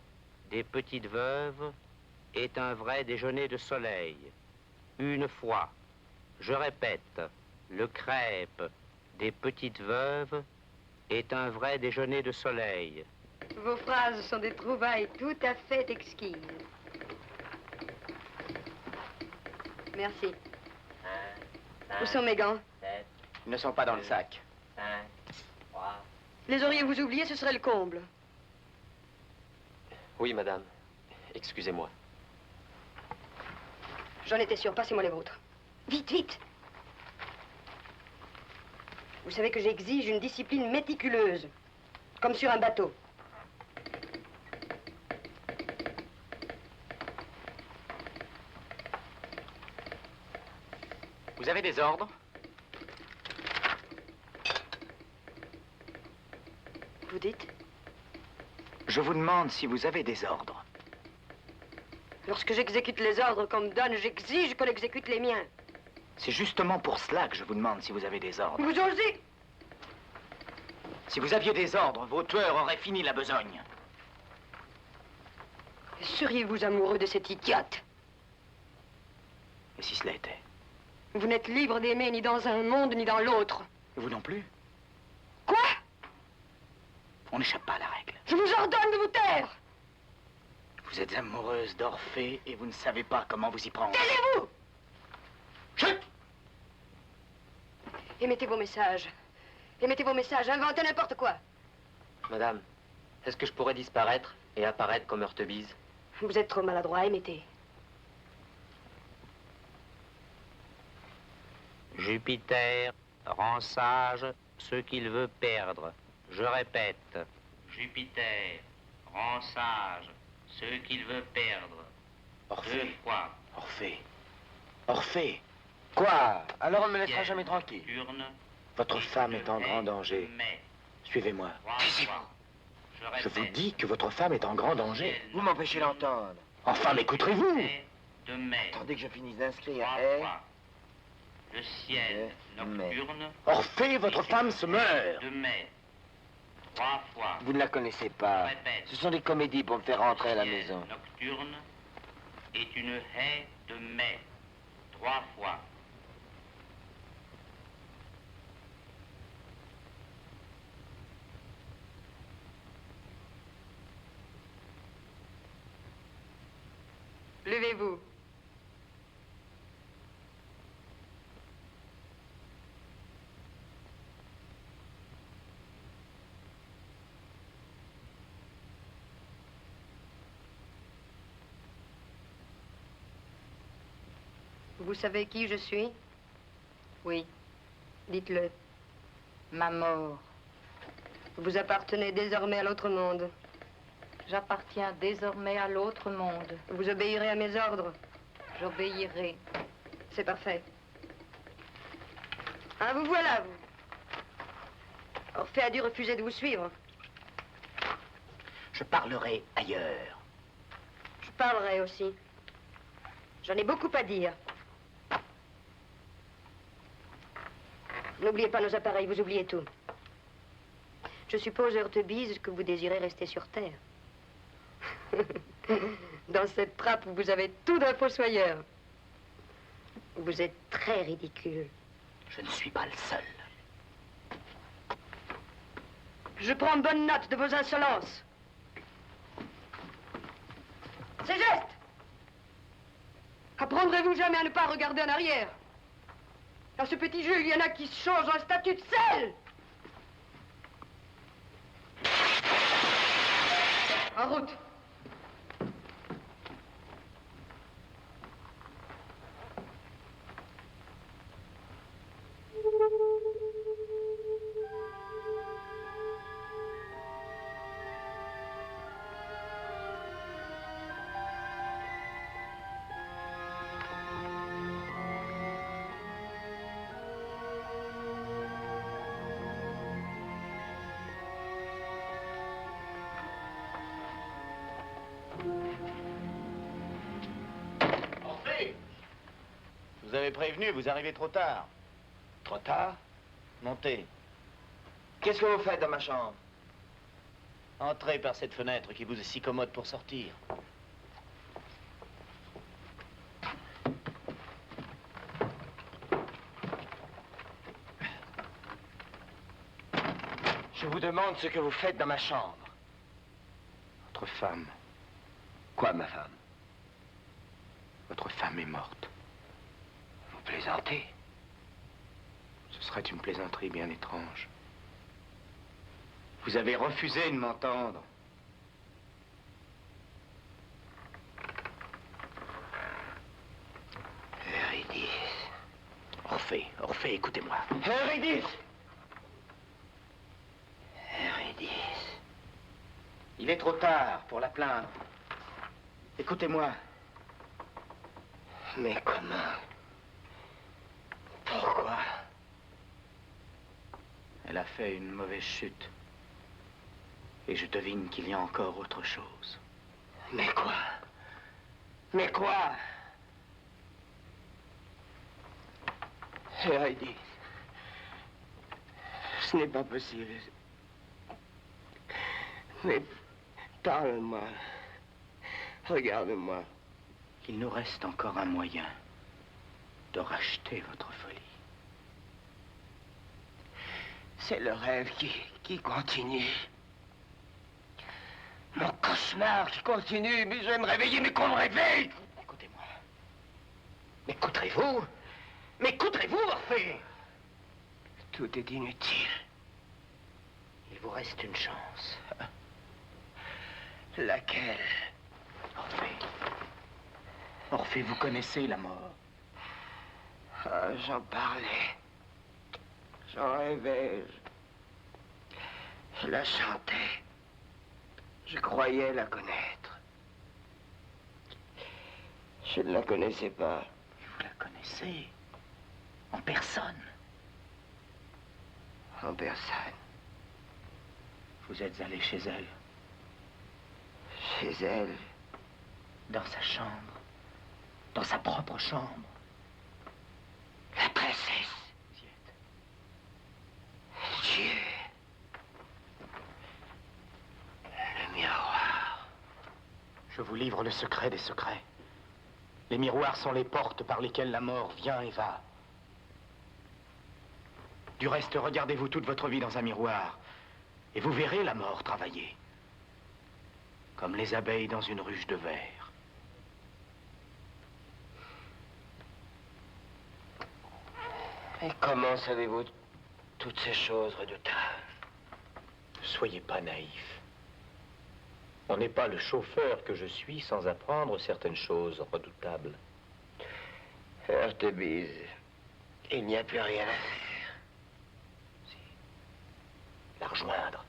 des petites veuves est un vrai déjeuner de soleil. Une fois, je répète, le crêpe des petites veuves est un vrai déjeuner de soleil. Vos phrases sont des trouvailles tout à fait exquises. Merci. Où sont mes gants? Ils ne sont pas dans le sac. Les auriez-vous oubliés, ce serait le comble. Oui, madame. Excusez-moi. J'en étais sûre, passez-moi les vôtres. Vite, vite. Vous savez que j'exige une discipline méticuleuse, comme sur un bateau. Vous avez des ordres? Vous dites? Je vous demande si vous avez des ordres. Lorsque j'exécute les ordres qu'on me donne, j'exige qu'on exécute les miens. C'est justement pour cela que je vous demande si vous avez des ordres. Vous osez? Si vous aviez des ordres, vos tueurs auraient fini la besogne. Seriez-vous amoureux de cette idiote? Et si cela était? Vous n'êtes libre d'aimer ni dans un monde ni dans l'autre. Et vous non plus? Quoi? On n'échappe pas à la règle. Je vous ordonne de vous taire! Vous êtes amoureuse d'Orphée et vous ne savez pas comment vous y prendre. Taisez-vous! Chut! Émettez vos messages. Émettez vos messages, inventez n'importe quoi. Madame, est-ce que je pourrais disparaître et apparaître comme Heurtebise? Vous êtes trop maladroit, émettez. Jupiter rend sage ce qu'il veut perdre. Je répète, Jupiter rend sage ce qu'il veut perdre. Orphée. 2 fois. Orphée. Orphée. Quoi? Alors on ne me laissera Ciel jamais tranquille. nocturne, Votre et femme je est en hais grand danger. de mai. Suivez-moi. 3 fois. Je vous répète, dis que votre femme est en grand danger. ciel Vous m'empêchez nocturne, d'entendre. Enfin, m'écouterez-vous? hais de mai. Attendez que je finisse d'inscrire. 3 Eh? fois. Le ciel nocturne, Orphée, votre femme se meurt. de mai. 3 fois. Vous ne la connaissez pas. Répète. Ce sont des comédies pour me faire rentrer à la Ciel maison. nocturne est une haie de mai. 3 fois. Levez-vous. Vous savez qui je suis? Oui. Dites-le. Ma mort. Vous appartenez désormais à l'autre monde. J'appartiens désormais à l'autre monde. Vous obéirez à mes ordres. J'obéirai. C'est parfait. Ah, vous voilà, vous. Orphée a dû refuser de vous suivre. Je parlerai ailleurs. Je parlerai aussi. J'en ai beaucoup à dire. N'oubliez pas nos appareils, vous oubliez tout. Je suppose, Heurtebise, que vous désirez rester sur Terre. Dans cette trappe où vous avez tout d'un fossoyeur. Vous êtes très ridicule. Je ne suis pas le seul. Je prends bonne note de vos insolences. Ces gestes! Apprendrez-vous jamais à ne pas regarder en arrière? Dans ce petit jeu, il y en a qui se changent en statue de sel! En route! Vous avez prévenu, vous arrivez trop tard. Trop tard? Montez. Qu'est-ce que vous faites dans ma chambre? Entrez par cette fenêtre qui vous est si commode pour sortir. Je vous demande ce que vous faites dans ma chambre. Votre femme. Quoi, ma femme? Votre femme est morte. Vous plaisantez? Ce serait une plaisanterie bien étrange. Vous avez refusé de m'entendre. Orphée, écoutez-moi. Eurydice! Eurydice. Il est trop tard pour la plaindre. Écoutez-moi. Mais comment? Pourquoi? Elle a fait une mauvaise chute. Et je devine qu'il y a encore autre chose. Mais quoi? Mais quoi? Eurydice, ce n'est pas possible. Mais parle-moi. Regarde-moi. Il nous reste encore un moyen de racheter votre folie. C'est le rêve qui continue. Mon cauchemar qui continue, mais je vais me réveiller, mais qu'on me réveille! Écoutez-moi. M'écouterez-vous? M'écouterez-vous, Orphée? Tout est inutile. Il vous reste une chance. Laquelle? Orphée. Orphée, vous connaissez la mort. Ah, j'en parlais. J'en rêvais. Je la chantais. Je croyais la connaître. Je ne la connaissais pas. Vous la connaissez? En personne. En personne. Vous êtes allé chez elle. Chez elle? Dans sa chambre. Dans sa propre chambre. La princesse. Vous y êtes. Dieu. Le miroir. Je vous livre le secret des secrets. Les miroirs sont les portes par lesquelles la mort vient et va. Du reste, regardez-vous toute votre vie dans un miroir, et vous verrez la mort travailler. Comme les abeilles dans une ruche de verre. Et comment savez-vous toutes ces choses redoutables? Ne soyez pas naïf. On n'est pas le chauffeur que je suis sans apprendre certaines choses redoutables. Heurtebise, il n'y a plus rien à faire. La rejoindre.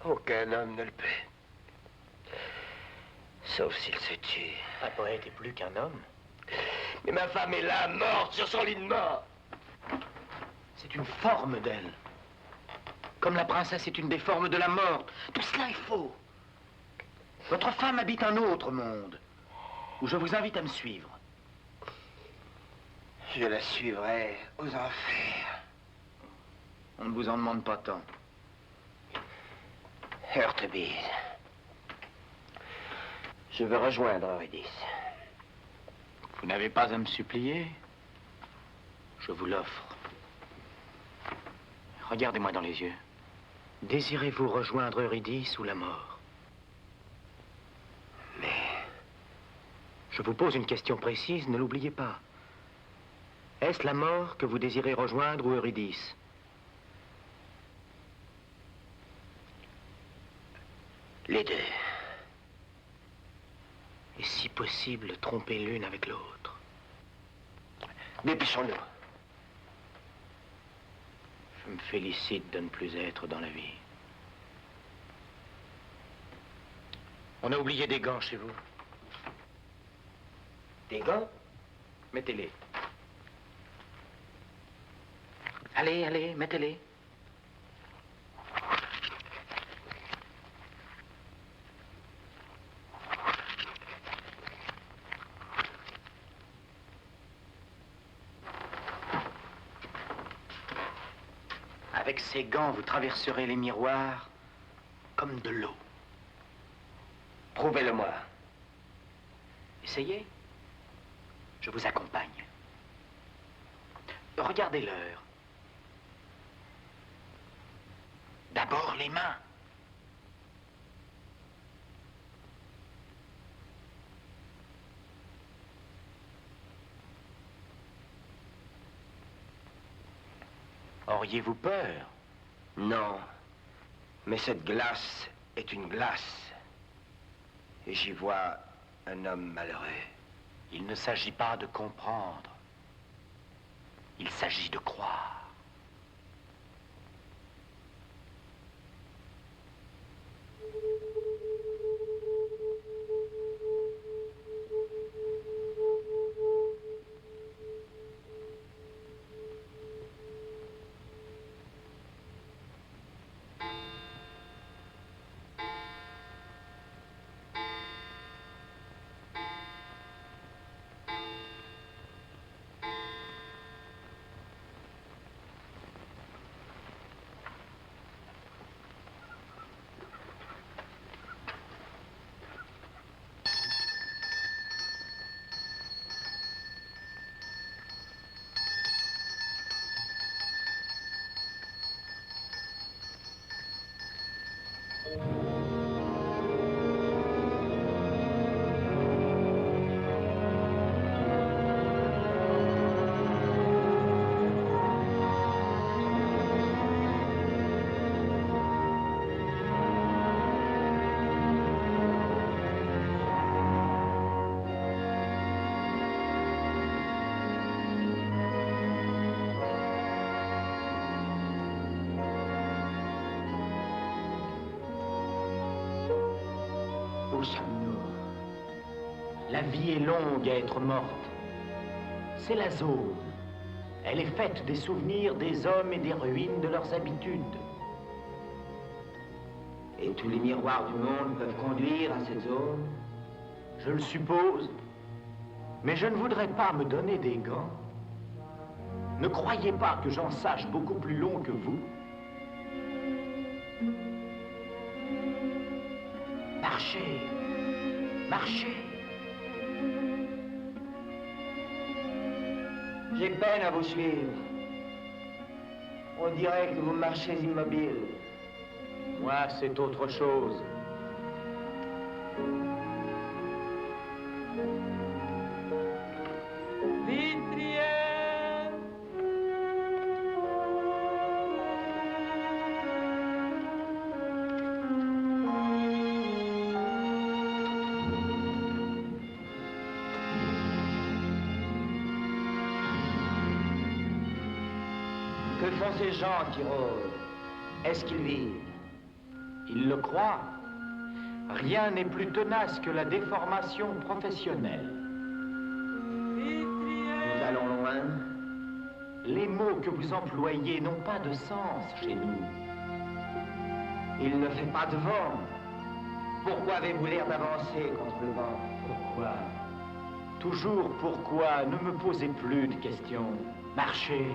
Aucun homme ne le peut. Sauf s'il se tue. Un poète est plus qu'un homme. Mais ma femme est là, morte, sur son lit de mort. C'est une forme d'elle. Comme la princesse est une des formes de la mort. Tout cela est faux. Votre femme habite un autre monde, où je vous invite à me suivre. Je la suivrai aux enfers. On ne vous en demande pas tant. Heurtebise. Je veux rejoindre Eurydice. Vous n'avez pas à me supplier. Je vous l'offre. Regardez-moi dans les yeux. Désirez-vous rejoindre Eurydice ou la mort? Mais... Je vous pose une question précise, ne l'oubliez pas. Est-ce la mort que vous désirez rejoindre ou Eurydice? Les deux. Et si possible, tromper l'une avec l'autre. Dépêchons-nous. Je me félicite de ne plus être dans la vie. On a oublié des gants chez vous. Des gants? Mettez-les. Allez, allez, mettez-les. Avec ces gants, vous traverserez les miroirs comme de l'eau. Prouvez-le-moi. Essayez. Je vous accompagne. Regardez l'heure. D'abord les mains. Auriez-vous peur? Non. Mais cette glace est une glace. Et j'y vois un homme malheureux. Il ne s'agit pas de comprendre. Il s'agit de croire. Où sommes-nous? La vie est longue à être morte. C'est la zone. Elle est faite des souvenirs des hommes et des ruines de leurs habitudes. Et tous les miroirs du monde peuvent conduire à cette zone? Je le suppose. Mais je ne voudrais pas me donner des gants. Ne croyez pas que j'en sache beaucoup plus long que vous. Marchez, marchez. J'ai peine à vous suivre. On dirait que vous marchez immobile. Moi, c'est autre chose. Que font ces gens qui rôdent? Est-ce qu'ils vivent? Ils le croient. Rien n'est plus tenace que la déformation professionnelle. Nous allons loin. Les mots que vous employez n'ont pas de sens chez nous. Il ne fait pas de vent. Pourquoi avez-vous l'air d'avancer contre le vent? Pourquoi? Toujours pourquoi? Ne me posez plus de questions. Marchez.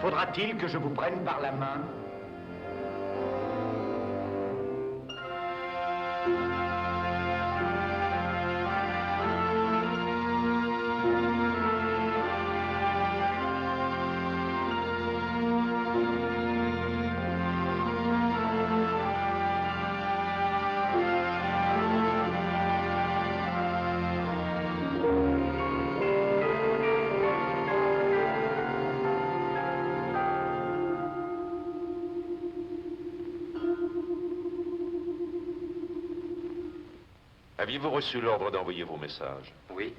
Faudra-t-il que je vous prenne par la main? Aviez-vous reçu l'ordre d'envoyer vos messages? Oui.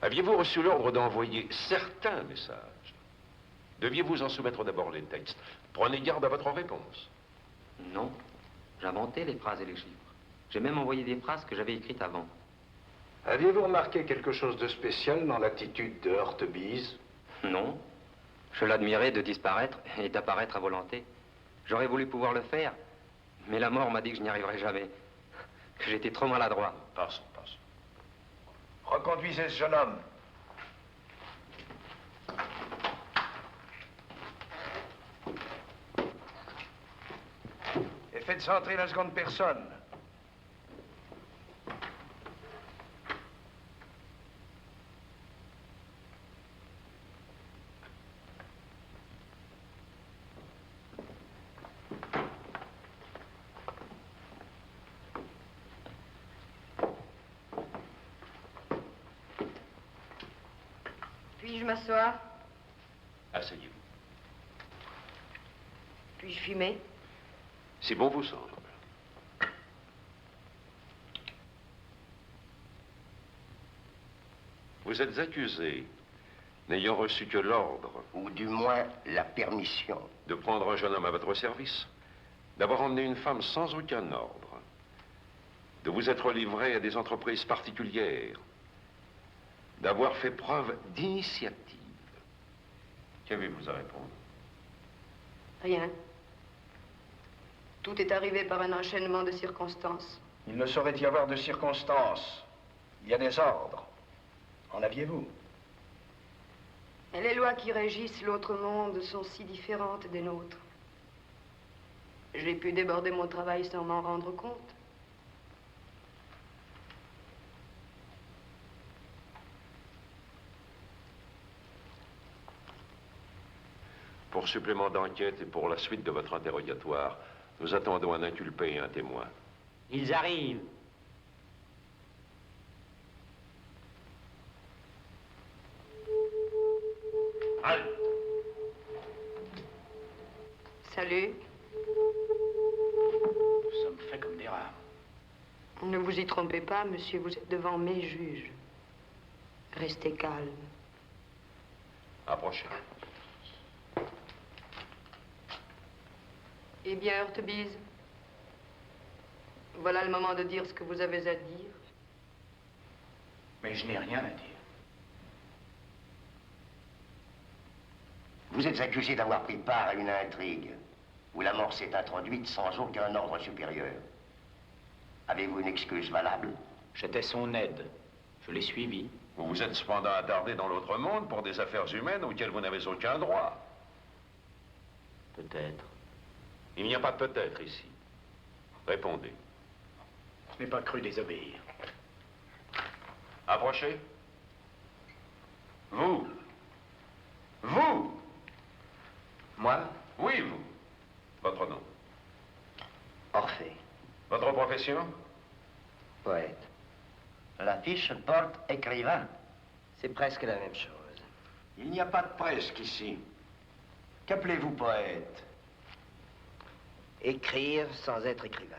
Aviez-vous reçu l'ordre d'envoyer certains messages? Deviez-vous en soumettre d'abord les textes? Prenez garde à votre réponse. Non. J'inventais les phrases et les chiffres. J'ai même envoyé des phrases que j'avais écrites avant. Aviez-vous remarqué quelque chose de spécial dans l'attitude de Hortebise? Non. Je l'admirais de disparaître et d'apparaître à volonté. J'aurais voulu pouvoir le faire, mais la mort m'a dit que je n'y arriverais jamais. Que j'étais trop maladroit. Passons, passons. Reconduisez ce jeune homme. Et faites entrer la seconde personne. Puis-je m'asseoir? Asseyez-vous. Puis-je fumer? C'est bon vous semble. Vous êtes accusé, n'ayant reçu que l'ordre, ou du moins la permission, de prendre un jeune homme à votre service, d'avoir emmené une femme sans aucun ordre, de vous être livré à des entreprises particulières, d'avoir fait preuve d'initiative. Qu'avez-vous à répondre? Rien. Tout est arrivé par un enchaînement de circonstances. Il ne saurait y avoir de circonstances. Il y a des ordres. En aviez-vous? Et les lois qui régissent l'autre monde sont si différentes des nôtres. J'ai pu déborder mon travail sans m'en rendre compte. Pour supplément d'enquête et pour la suite de votre interrogatoire, nous attendons un inculpé et un témoin. Ils arrivent. Halte! Salut. Nous sommes faits comme des rats. Ne vous y trompez pas, monsieur, vous êtes devant mes juges. Restez calme. Approchez. Eh bien, Heurtebise, voilà le moment de dire ce que vous avez à dire. Mais je n'ai rien à dire. vous êtes accusé d'avoir pris part à une intrigue où la mort s'est introduite sans aucun ordre supérieur. Avez-vous une excuse valable? J'étais son aide. Je l'ai suivi. Vous vous êtes cependant attardé dans l'autre monde pour des affaires humaines auxquelles vous n'avez aucun droit. Peut-être. Il n'y a pas de peut-être ici. Répondez. Je n'ai pas cru désobéir. Approchez. Vous. Vous. Moi? Oui, vous. Votre nom? Orphée. Votre profession? Poète. La fiche porte écrivain. C'est presque la même chose. Il n'y a pas de presque ici. Qu'appelez-vous poète? Écrire sans être écrivain.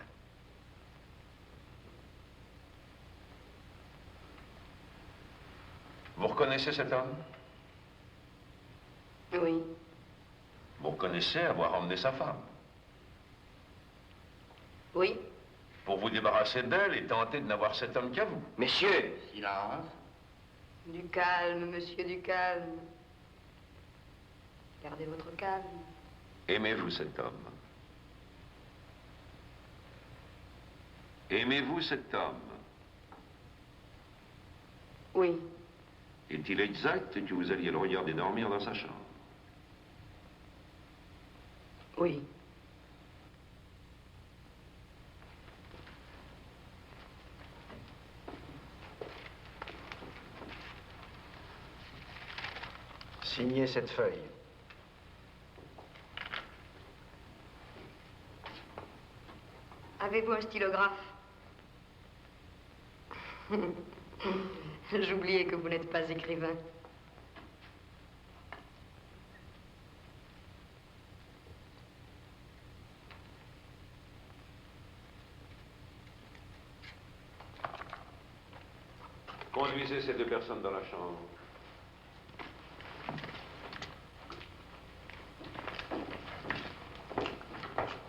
Vous reconnaissez cet homme? Oui. Vous reconnaissez avoir emmené sa femme? Oui. Pour vous débarrasser d'elle et tenter de n'avoir cet homme qu'à vous. Messieurs! Silence. Du calme, monsieur, du calme. Gardez votre calme. Aimez-vous cet homme? Aimez-vous cet homme? Oui. Est-il exact que vous alliez le regarder dormir dans sa chambre? Oui. Signez cette feuille. Avez-vous un stylographe? J'oubliais que vous n'êtes pas écrivain. Conduisez ces deux personnes dans la chambre.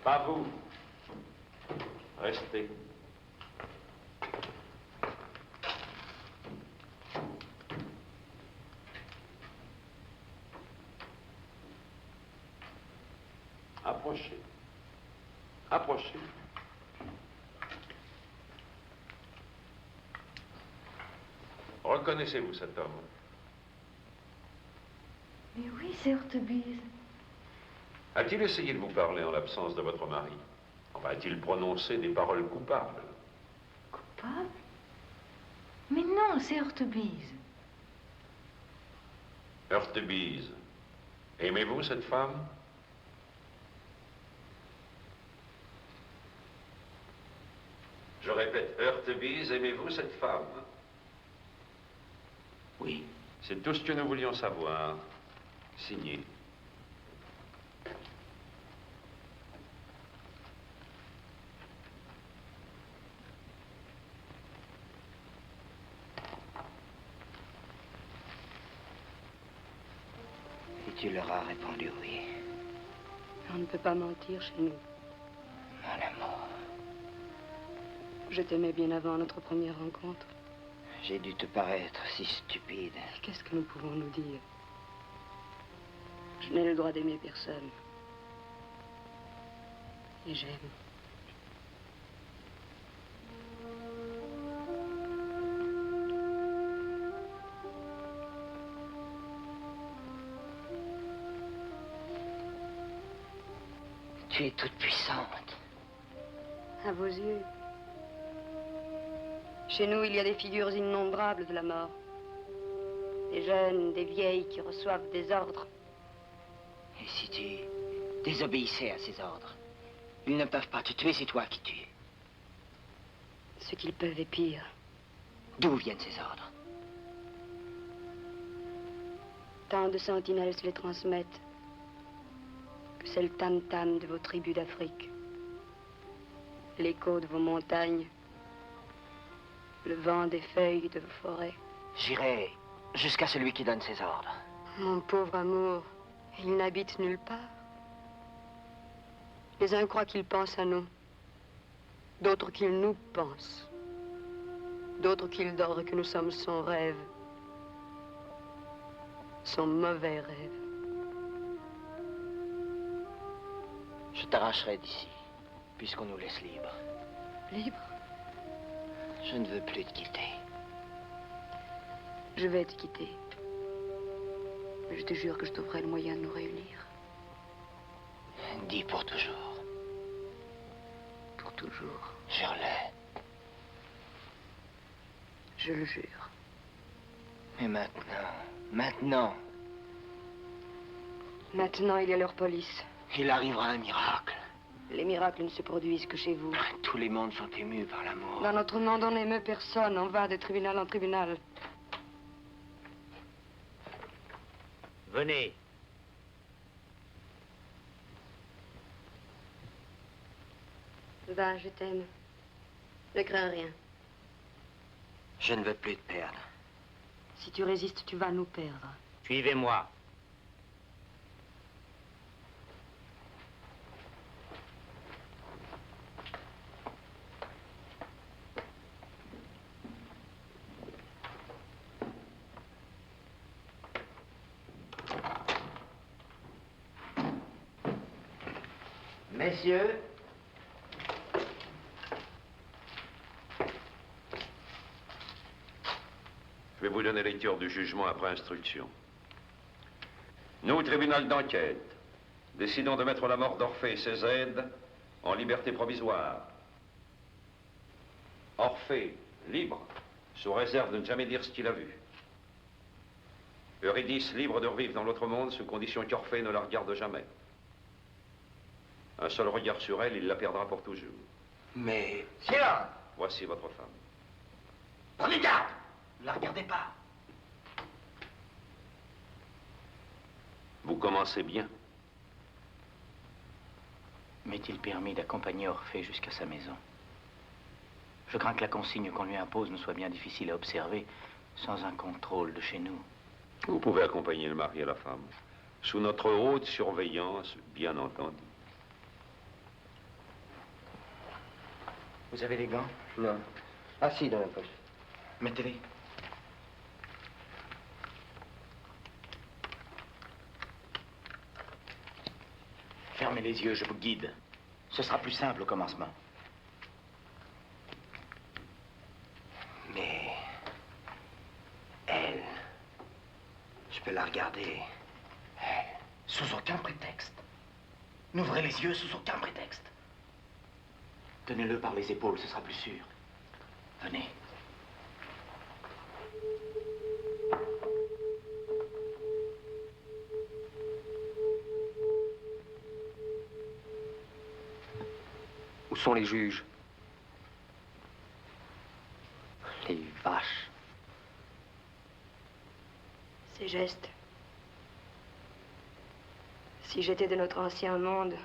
Pas vous. Restez. Approchez. Approchez. Reconnaissez-vous cet homme? Mais oui, c'est Heurtebise. A-t-il essayé de vous parler en l'absence de votre mari? Enfin, a-t-il prononcé des paroles coupables? Coupable? Mais non, c'est Heurtebise. Heurtebise, aimez-vous cette femme? Je répète, Heurtebise, aimez-vous cette femme? Oui. C'est tout ce que nous voulions savoir. Signé. Tu leur as répondu oui. On ne peut pas mentir chez nous. Mon amour, Je t'aimais bien avant notre première rencontre. j'ai dû te paraître si stupide. Qu'est-ce que nous pouvons nous dire? Je n'ai le droit d'aimer personne. Et j'aime. Tu es toute puissante. À vos yeux. Chez nous, il y a des figures innombrables de la mort. Des jeunes, des vieilles qui reçoivent des ordres. Et si tu désobéissais à ces ordres, ils ne peuvent pas te tuer, c'est toi qui tues. Ce qu'ils peuvent est pire. D'où viennent ces ordres? Tant de sentinelles se les transmettent que c'est le tam-tam de vos tribus d'Afrique, l'écho de vos montagnes, le vent des feuilles de vos forêts. J'irai jusqu'à celui qui donne ses ordres. Mon pauvre amour, il n'habite nulle part. Les uns croient qu'ils pensent à nous, d'autres qu'ils nous pensent, d'autres qu'ils dorment que nous sommes son rêve, son mauvais rêve. Je t'arracherai d'ici, puisqu'on nous laisse libres. Libre? Je ne veux plus te quitter. Je vais te quitter. Mais je te jure que je trouverai le moyen de nous réunir. Dis pour toujours. Pour toujours. Jure-le. Je le jure. Mais maintenant, Maintenant, il y a leur police. il arrivera un miracle. Les miracles ne se produisent que chez vous. Tous les mondes sont émus par l'amour. Dans notre monde, on n'émeut personne. On va de tribunal en tribunal. Venez. Va, je t'aime. Ne crains rien. Je ne veux plus te perdre. Si tu résistes, tu vas nous perdre. Suivez-moi. Messieurs, Je vais vous donner lecture du jugement après instruction. Nous, tribunal d'enquête, décidons de mettre la mort d'Orphée et ses aides en liberté provisoire. Orphée, libre, sous réserve de ne jamais dire ce qu'il a vu. Eurydice, libre de revivre dans l'autre monde, sous condition qu'Orphée ne la regarde jamais. Un seul regard sur elle, il la perdra pour toujours. Mais... silence! Voici votre femme. Prenez garde! Ne la regardez pas. Vous commencez bien. M'est-il permis d'accompagner Orphée jusqu'à sa maison? Je crains que la consigne qu'on lui impose ne soit bien difficile à observer sans un contrôle de chez nous. Vous pouvez accompagner le mari et la femme, sous notre haute surveillance, bien entendu. Vous avez les gants? Non. Ah si, dans la poche. Mettez-les. Fermez les yeux, je vous guide. Ce sera plus simple au commencement. Mais... elle... je peux la regarder. Sous aucun prétexte. N'ouvrez les yeux sous aucun prétexte. Tenez-le par les épaules, ce sera plus sûr. Venez. Où sont les juges? Les vaches. Ces gestes. Si j'étais de notre ancien monde,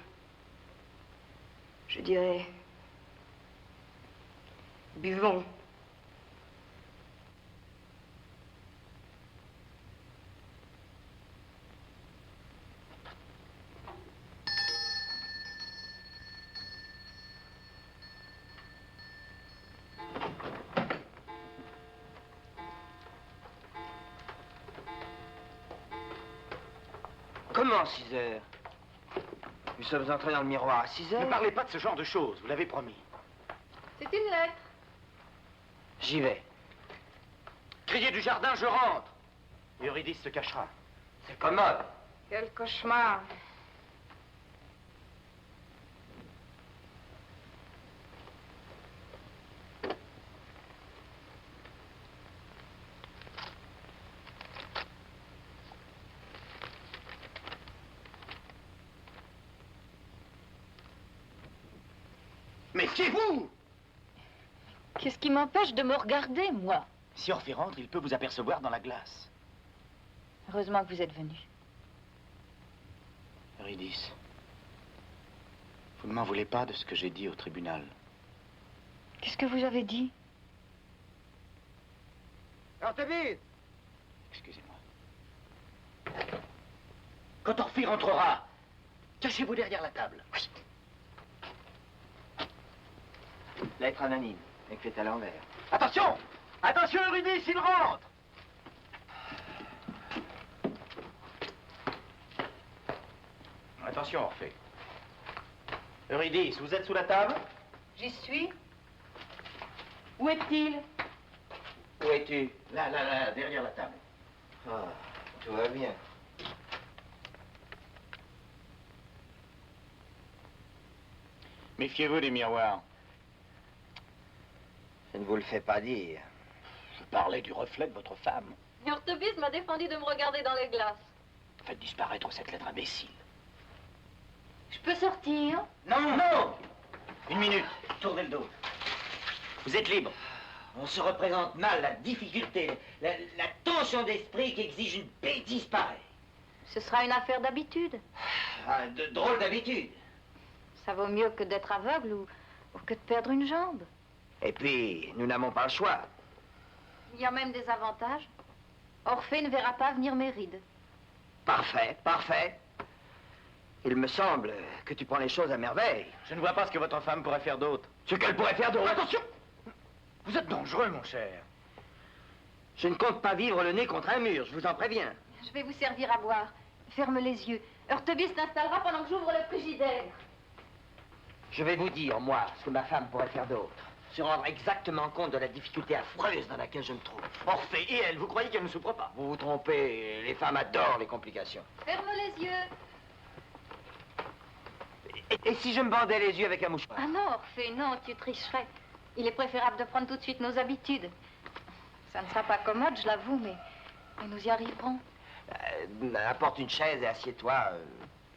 je dirais... buvons. Comment 6 heures? Nous sommes entrés dans le miroir à 6 heures. Ne parlez pas de ce genre de choses, vous l'avez promis. C'est une lettre. J'y vais. Criez du jardin, je rentre. Et Eurydice se cachera. C'est commode. Quel cauchemar. Méfiez-vous! Qu'est-ce qui m'empêche de me regarder, moi? Si Orphée rentre, il peut vous apercevoir dans la glace. Heureusement que vous êtes venu. Eurydice, vous ne m'en voulez pas de ce que j'ai dit au tribunal. Qu'est-ce que vous avez dit? Artemis! Excusez-moi. Quand Orphée rentrera, cachez-vous derrière la table. Oui. Lettre anonyme, écrite à l'envers. Attention! Attention, Eurydice, il rentre! Attention, Orphée. Eurydice, vous êtes sous la table? J'y suis. Où est-il? Où es-tu? Là, derrière la table. Ah, tout va bien. Méfiez-vous des miroirs. Je ne vous le fais pas dire. Je parlais du reflet de votre femme. Urtebis m'a défendu de me regarder dans les glaces. Faites disparaître cette lettre imbécile. Je peux sortir? Non, non! Une minute, tournez le dos. Vous êtes libre. On se représente mal la difficulté, la tension d'esprit qu'exige une bêtise pareille. Ce sera une affaire d'habitude. Ah, de drôle d'habitude. Ça vaut mieux que d'être aveugle ou que de perdre une jambe. Et puis, nous n'avons pas le choix. Il y a même des avantages. Orphée ne verra pas venir mes rides. Parfait, parfait. Il me semble que tu prends les choses à merveille. Je ne vois pas ce que votre femme pourrait faire d'autre. Ce qu'elle pourrait faire d'autre. Attention! Vous êtes dangereux, mon cher. Je ne compte pas vivre le nez contre un mur, je vous en préviens. Je vais vous servir à boire. Ferme les yeux. Urtebis s'installera pendant que j'ouvre le frigidaire. Je vais vous dire, moi, ce que ma femme pourrait faire d'autre. Se rendre exactement compte de la difficulté affreuse dans laquelle je me trouve. Orphée et elle, vous croyez qu'elle ne souffre pas? Vous vous trompez, les femmes adorent les complications. Ferme les yeux. Et si je me bandais les yeux avec un mouchoir? Ah non, Orphée, non, tu tricherais. Il est préférable de prendre tout de suite nos habitudes. Ça ne sera pas commode, je l'avoue, mais nous y arriverons. Apporte une chaise et assieds-toi.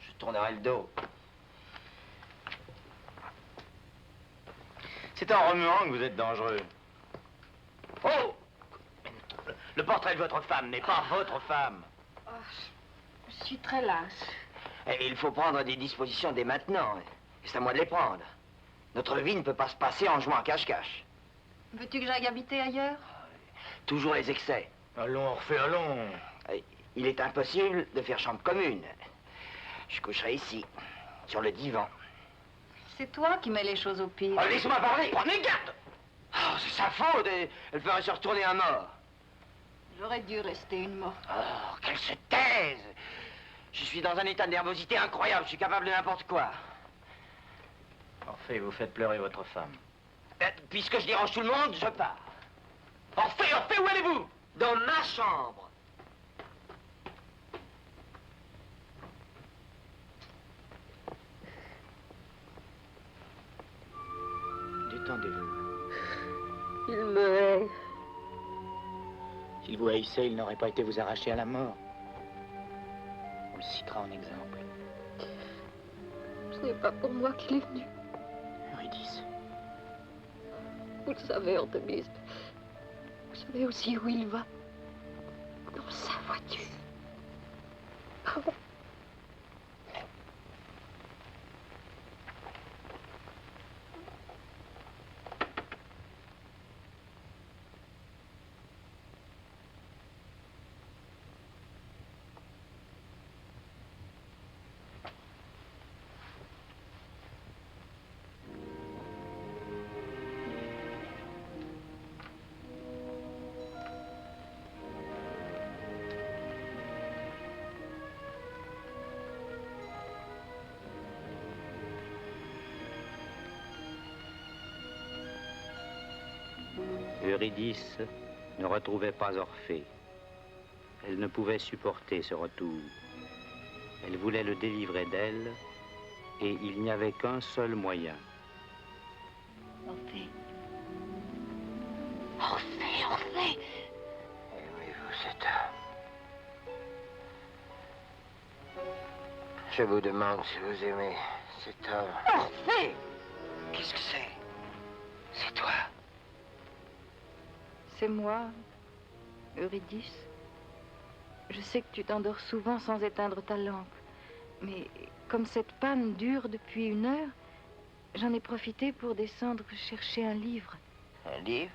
Je tournerai le dos. C'est en remuant que vous êtes dangereux. Oh! Le portrait de votre femme n'est pas votre femme. Oh, je suis très lasse. Et il faut prendre des dispositions dès maintenant. Et c'est à moi de les prendre. Notre vie ne peut pas se passer en jouant à cache-cache. Veux-tu que j'aille habiter ailleurs? Toujours les excès. Allons, Orphée, allons. Il est impossible de faire chambre commune. Je coucherai ici, sur le divan. C'est toi qui mets les choses au pire. Oh, laissez-moi parler, prenez garde! Oh, c'est sa faute, elle ferait se retourner un mort. J'aurais dû rester une morte. Oh, qu'elle se taise! Je suis dans un état de nervosité incroyable, je suis capable de n'importe quoi. Orphée, vous faites pleurer votre femme. Puisque je dérange tout le monde, je pars. Orphée, Orphée, où allez-vous? Dans ma chambre. Détendez-vous. Il me hait. S'il vous haïssait, il n'aurait pas été vous arracher à la mort. On le citera en exemple. Ce n'est pas pour moi qu'il est venu. Eurydice. Vous le savez, Urtebis. Vous savez aussi où il va. Dans sa voiture. Oh. Eurydice ne retrouvait pas Orphée. Elle ne pouvait supporter ce retour. Elle voulait le délivrer d'elle, et il n'y avait qu'un seul moyen. Orphée. Orphée, Orphée. Aimez-vous cet homme? Je vous demande si vous aimez cet homme. Orphée! Qu'est-ce que c'est? C'est toi. C'est moi, Eurydice. Je sais que tu t'endors souvent sans éteindre ta lampe. Mais comme cette panne dure depuis 1 heure, j'en ai profité pour descendre chercher un livre. Un livre?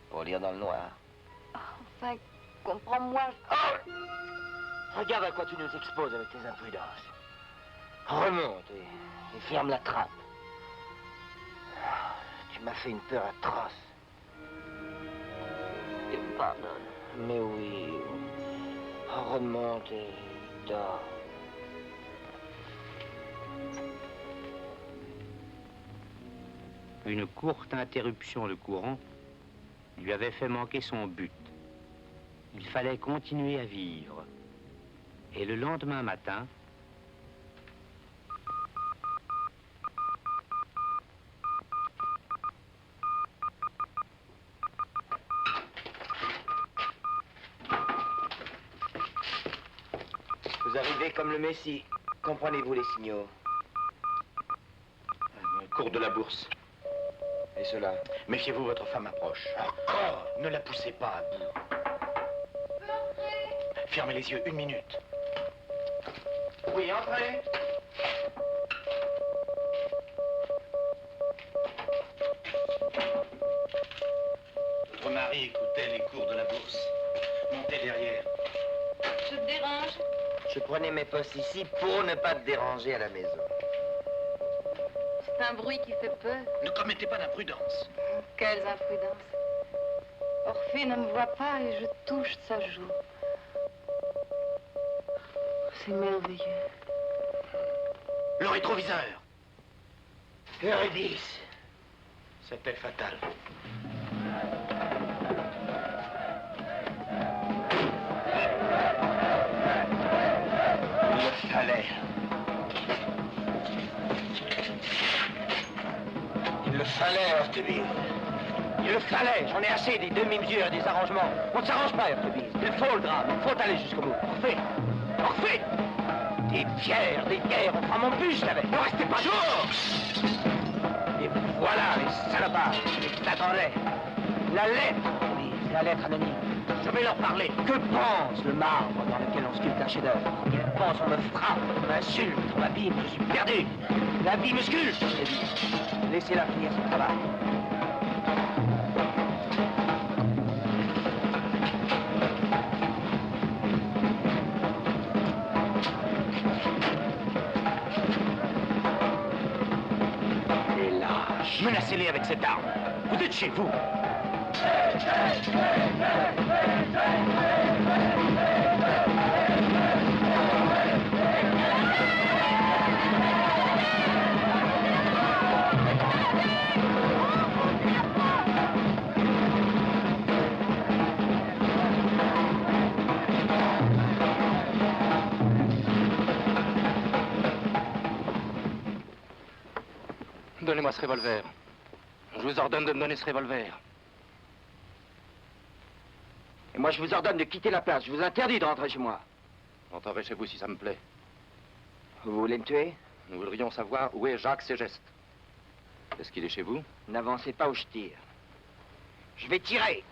Pour lire dans le noir. Enfin, comprends-moi. Oh! Regarde à quoi tu nous exposes avec tes imprudences. Remonte et ferme la trappe. Tu m'as fait une peur atroce. Tu me pardonnes. Mais oui. Remonte et dors. Une courte interruption de courant lui avait fait manquer son but. Il fallait continuer à vivre. Et le lendemain matin, Vous arrivez comme le Messie. Comprenez-vous les signaux? Cours de la bourse. Et cela? Méfiez-vous, votre femme approche. Encore? Ne la poussez pas à bout. Fermez les yeux 1 minute. Oui, entrez. Votre mari écoutait les cours de la bourse. Montez derrière. Je te dérange? Je prenais mes postes ici pour ne pas te déranger à la maison. C'est un bruit qui fait peur. Ne commettez pas d'imprudence. Quelles imprudences. Orphée ne me voit pas et je touche sa joue. C'est merveilleux. Le rétroviseur. Eurydice. C'était fatal. Il le fallait. Il le fallait, Heurtebise. Il le fallait. J'en ai assez des demi-mesures et des arrangements. On ne s'arrange pas, Heurtebise. Il faut le drame. Il faut aller jusqu'au bout. Orphée. Orphée. Des pierres, on fera mon buste avec. Ne restez pas dehors. Et voilà les salopards qui t'attendaient. La lettre, oui, la lettre anonyme. Je vais leur parler. Que pense le marbre dans lequel on sculpte un chef-d'œuvre? Ils pensent on me frappe, on m'insulte, on m'abîme, je suis perdu. La vie me sculpte, je dis. Laissez-la finir son travail. Les lâches. Menacez-les avec cette arme. Vous êtes chez vous. Donnez-moi ce revolver. Je vous ordonne de me donner ce revolver. Et moi, je vous ordonne de quitter la place. Je vous interdis de rentrer chez moi. Entrez chez vous si ça me plaît. Vous voulez me tuer? Nous voudrions savoir où est Jacques Ségeste. Est-ce qu'il est chez vous? N'avancez pas où je tire. Je vais tirer.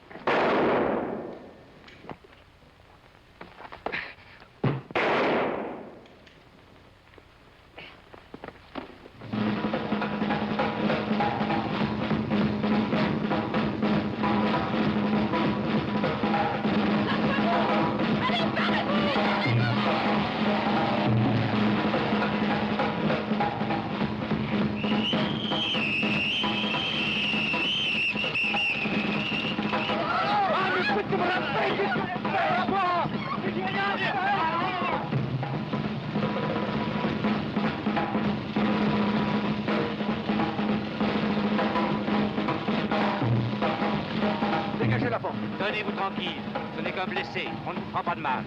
Tenez-vous tranquille. Ce n'est qu'un blessé. On ne vous fera pas de mal.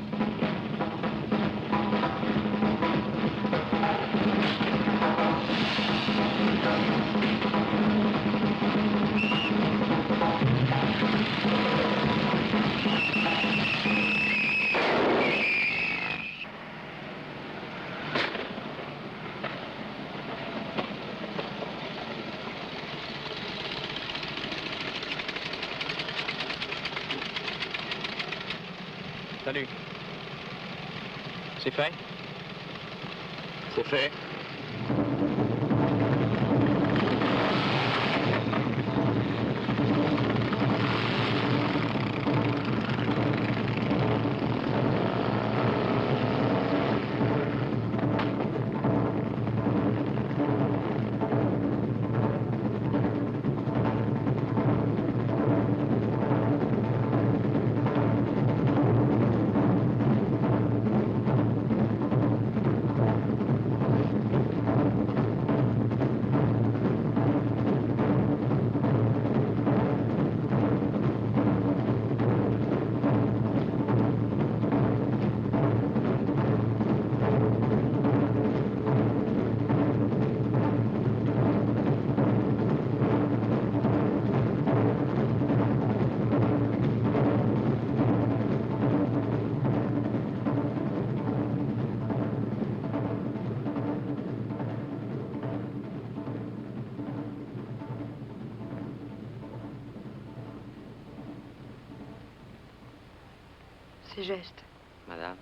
Salut. C'est fait? C'est fait. Ces gestes. Madame,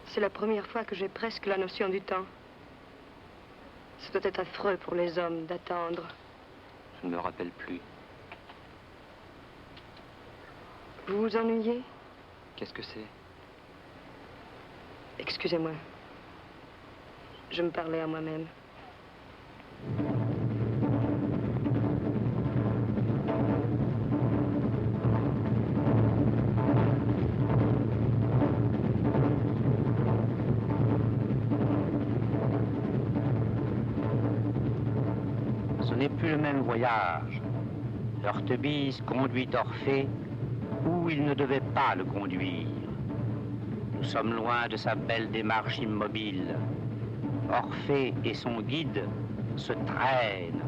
C'est la première fois que j'ai presque la notion du temps. Ça doit être affreux pour les hommes d'attendre. je ne me rappelle plus. Vous vous ennuyez? Qu'est-ce que c'est? Excusez-moi. Je me parlais à moi-même. Ce n'est plus le même voyage. Heurtebise conduit Orphée où il ne devait pas le conduire. Nous sommes loin de sa belle démarche immobile. Orphée et son guide se traînent,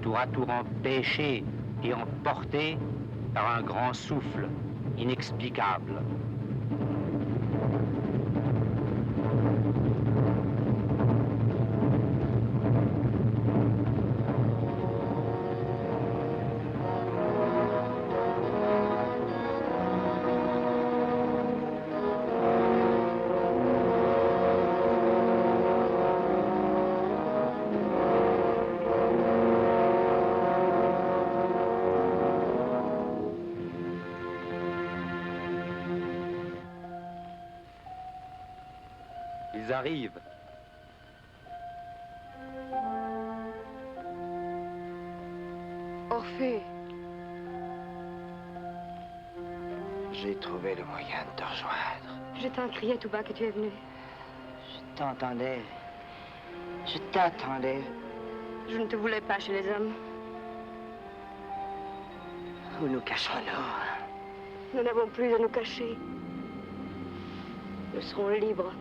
tour à tour empêchés et emportés par un grand souffle inexplicable. Ils arrivent. Orphée. J'ai trouvé le moyen de te rejoindre. Je t'en criais tout bas que tu es venu. Je t'entendais. Je t'attendais. Je ne te voulais pas chez les hommes. Où nous cachons-nous? Nous n'avons plus à nous cacher. Nous serons libres.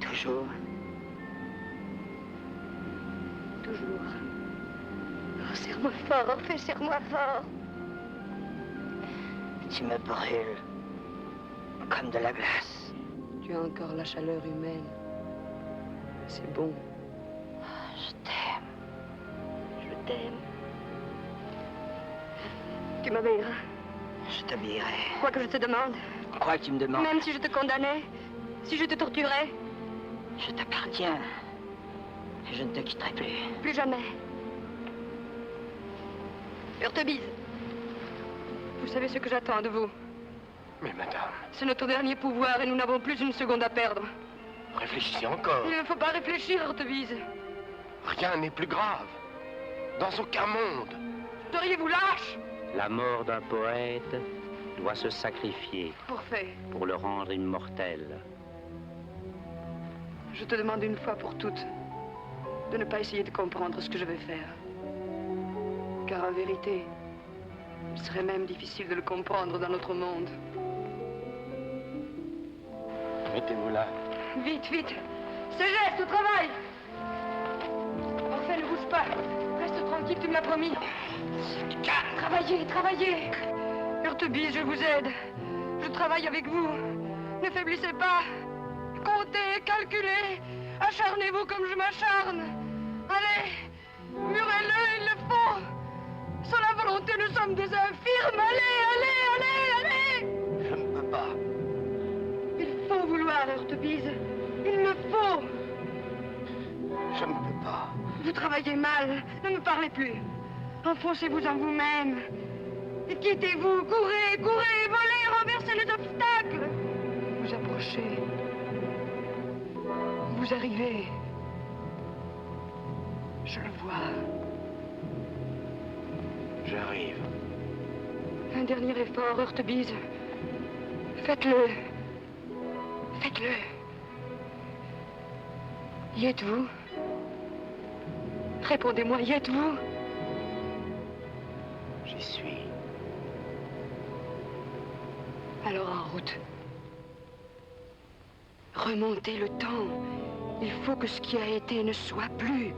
Toujours. Toujours. Oh, serre-moi fort, Orphée, serre-moi fort. Tu me brûles. Comme de la glace. Tu as encore la chaleur humaine. C'est bon. Je t'aime. Je t'aime. Tu m'obéiras. Je t'obéirai. Quoi que je te demande. Quoi que tu me demandes. Même si je te condamnais, si je te torturais. Je t'appartiens. Et je ne te quitterai plus. Plus jamais. Heurtebise. Vous savez ce que j'attends de vous. Mais madame, C'est notre dernier pouvoir et nous n'avons plus une seconde à perdre. réfléchissez encore. Il ne faut pas réfléchir, Heurtebise. Rien n'est plus grave. Dans aucun monde. Seriez-vous lâche? La mort d'un poète doit se sacrifier Orphée, pour le rendre immortel. je te demande une fois pour toutes de ne pas essayer de comprendre ce que je vais faire. Car en vérité, Il serait même difficile de le comprendre dans notre monde. Mettez-vous là. Vite, vite. C'est geste, au travail. Orphée, ne bouge pas. Reste tranquille, tu me l'as promis. Travaillez, travaillez. Heurtebise, je vous aide. Je travaille avec vous. Ne faiblissez pas. Comptez, calculez. Acharnez-vous comme je m'acharne. Allez, murez-le, il le faut. Sans la volonté, nous sommes des infirmes. Allez, allez, allez, allez. Je ne peux pas. Il faut vouloir, Heurtebise. Il le faut. Je ne peux pas. Vous travaillez mal. Ne me parlez plus. Enfoncez-vous en vous-même. Et quittez-vous. Courez, courez, volez, renversez les obstacles. Vous approchez. Vous arrivez. Je le vois. J'arrive. Un dernier effort, Heurtebise. Faites-le. Faites-le. Y êtes-vous? Répondez-moi, y êtes-vous? J'y suis. Alors en route. Remontez le temps. Il faut que ce qui a été ne soit plus.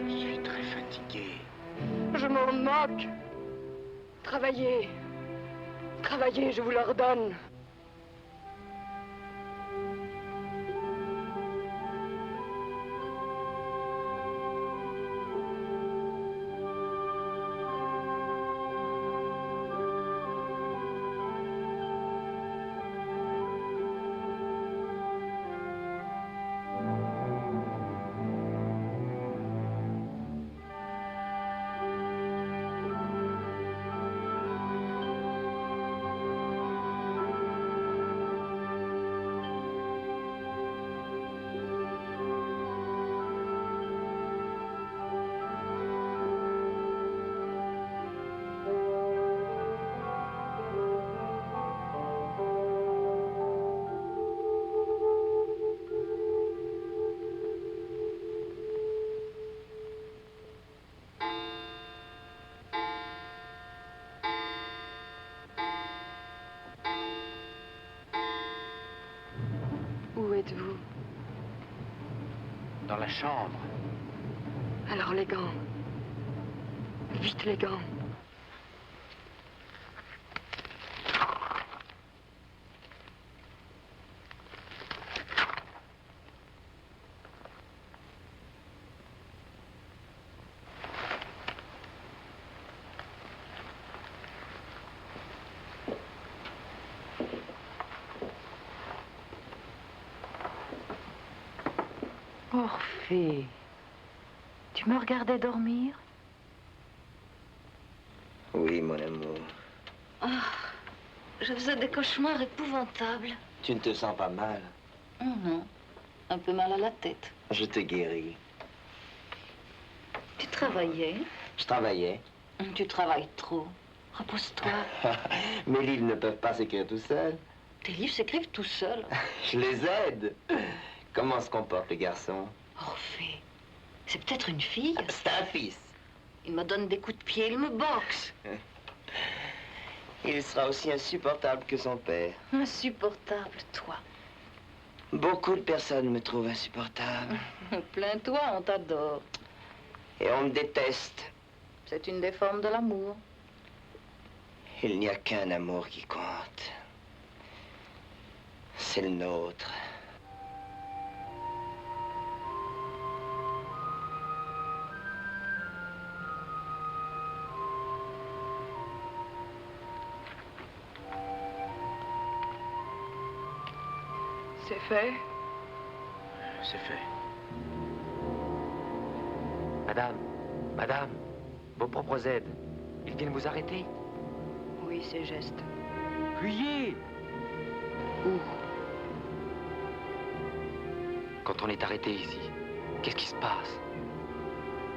Je suis très fatigué. Je m'en moque. Travaillez. Travaillez, je vous l'ordonne. Où êtes-vous? Dans la chambre. Alors les gants. Vite les gants. Orphée, tu me regardais dormir? Oui, mon amour. Ah, je faisais des cauchemars épouvantables. Tu ne te sens pas mal? Non, un peu mal à la tête. Je te guéris. Tu travaillais? Je travaillais. Tu travailles trop. Repose-toi. Mes livres ne peuvent pas s'écrire tout seuls. Tes livres s'écrivent tout seuls. Je les aide. Comment se comporte le garçon? Orphée, c'est peut-être une fille. C'est un fils. Il me donne des coups de pied, il me boxe. Il sera aussi insupportable que son père. Insupportable, toi. Beaucoup de personnes me trouvent insupportable. Plains-toi, on t'adore. Et on me déteste. C'est une des formes de l'amour. Il n'y a qu'un amour qui compte. C'est le nôtre. C'est fait. C'est fait. Madame, vos propres aides, ils viennent vous arrêter? Oui, ces gestes. Fuyez! Où? Quand on est arrêté ici, qu'est-ce qui se passe?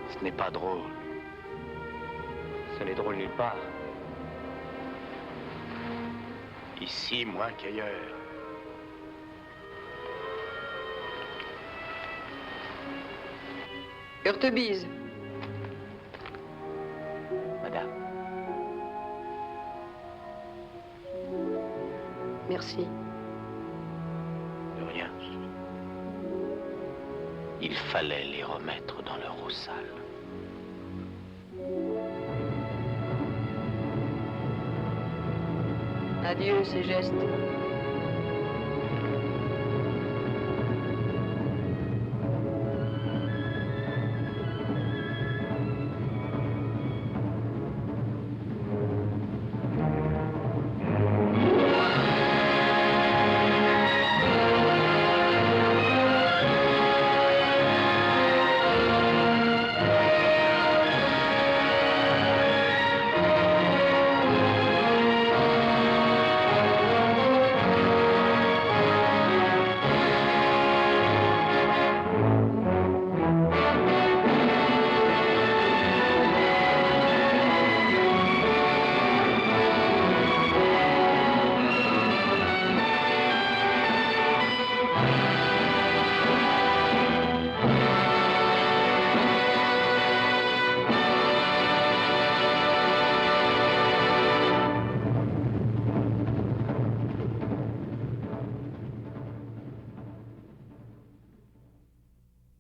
Ce n'est pas drôle. Ce n'est drôle nulle part. Ici, moins qu'ailleurs. Hurtebise. Madame. Merci. De rien. Il fallait les remettre dans leur eau sale. Adieu, ces gestes.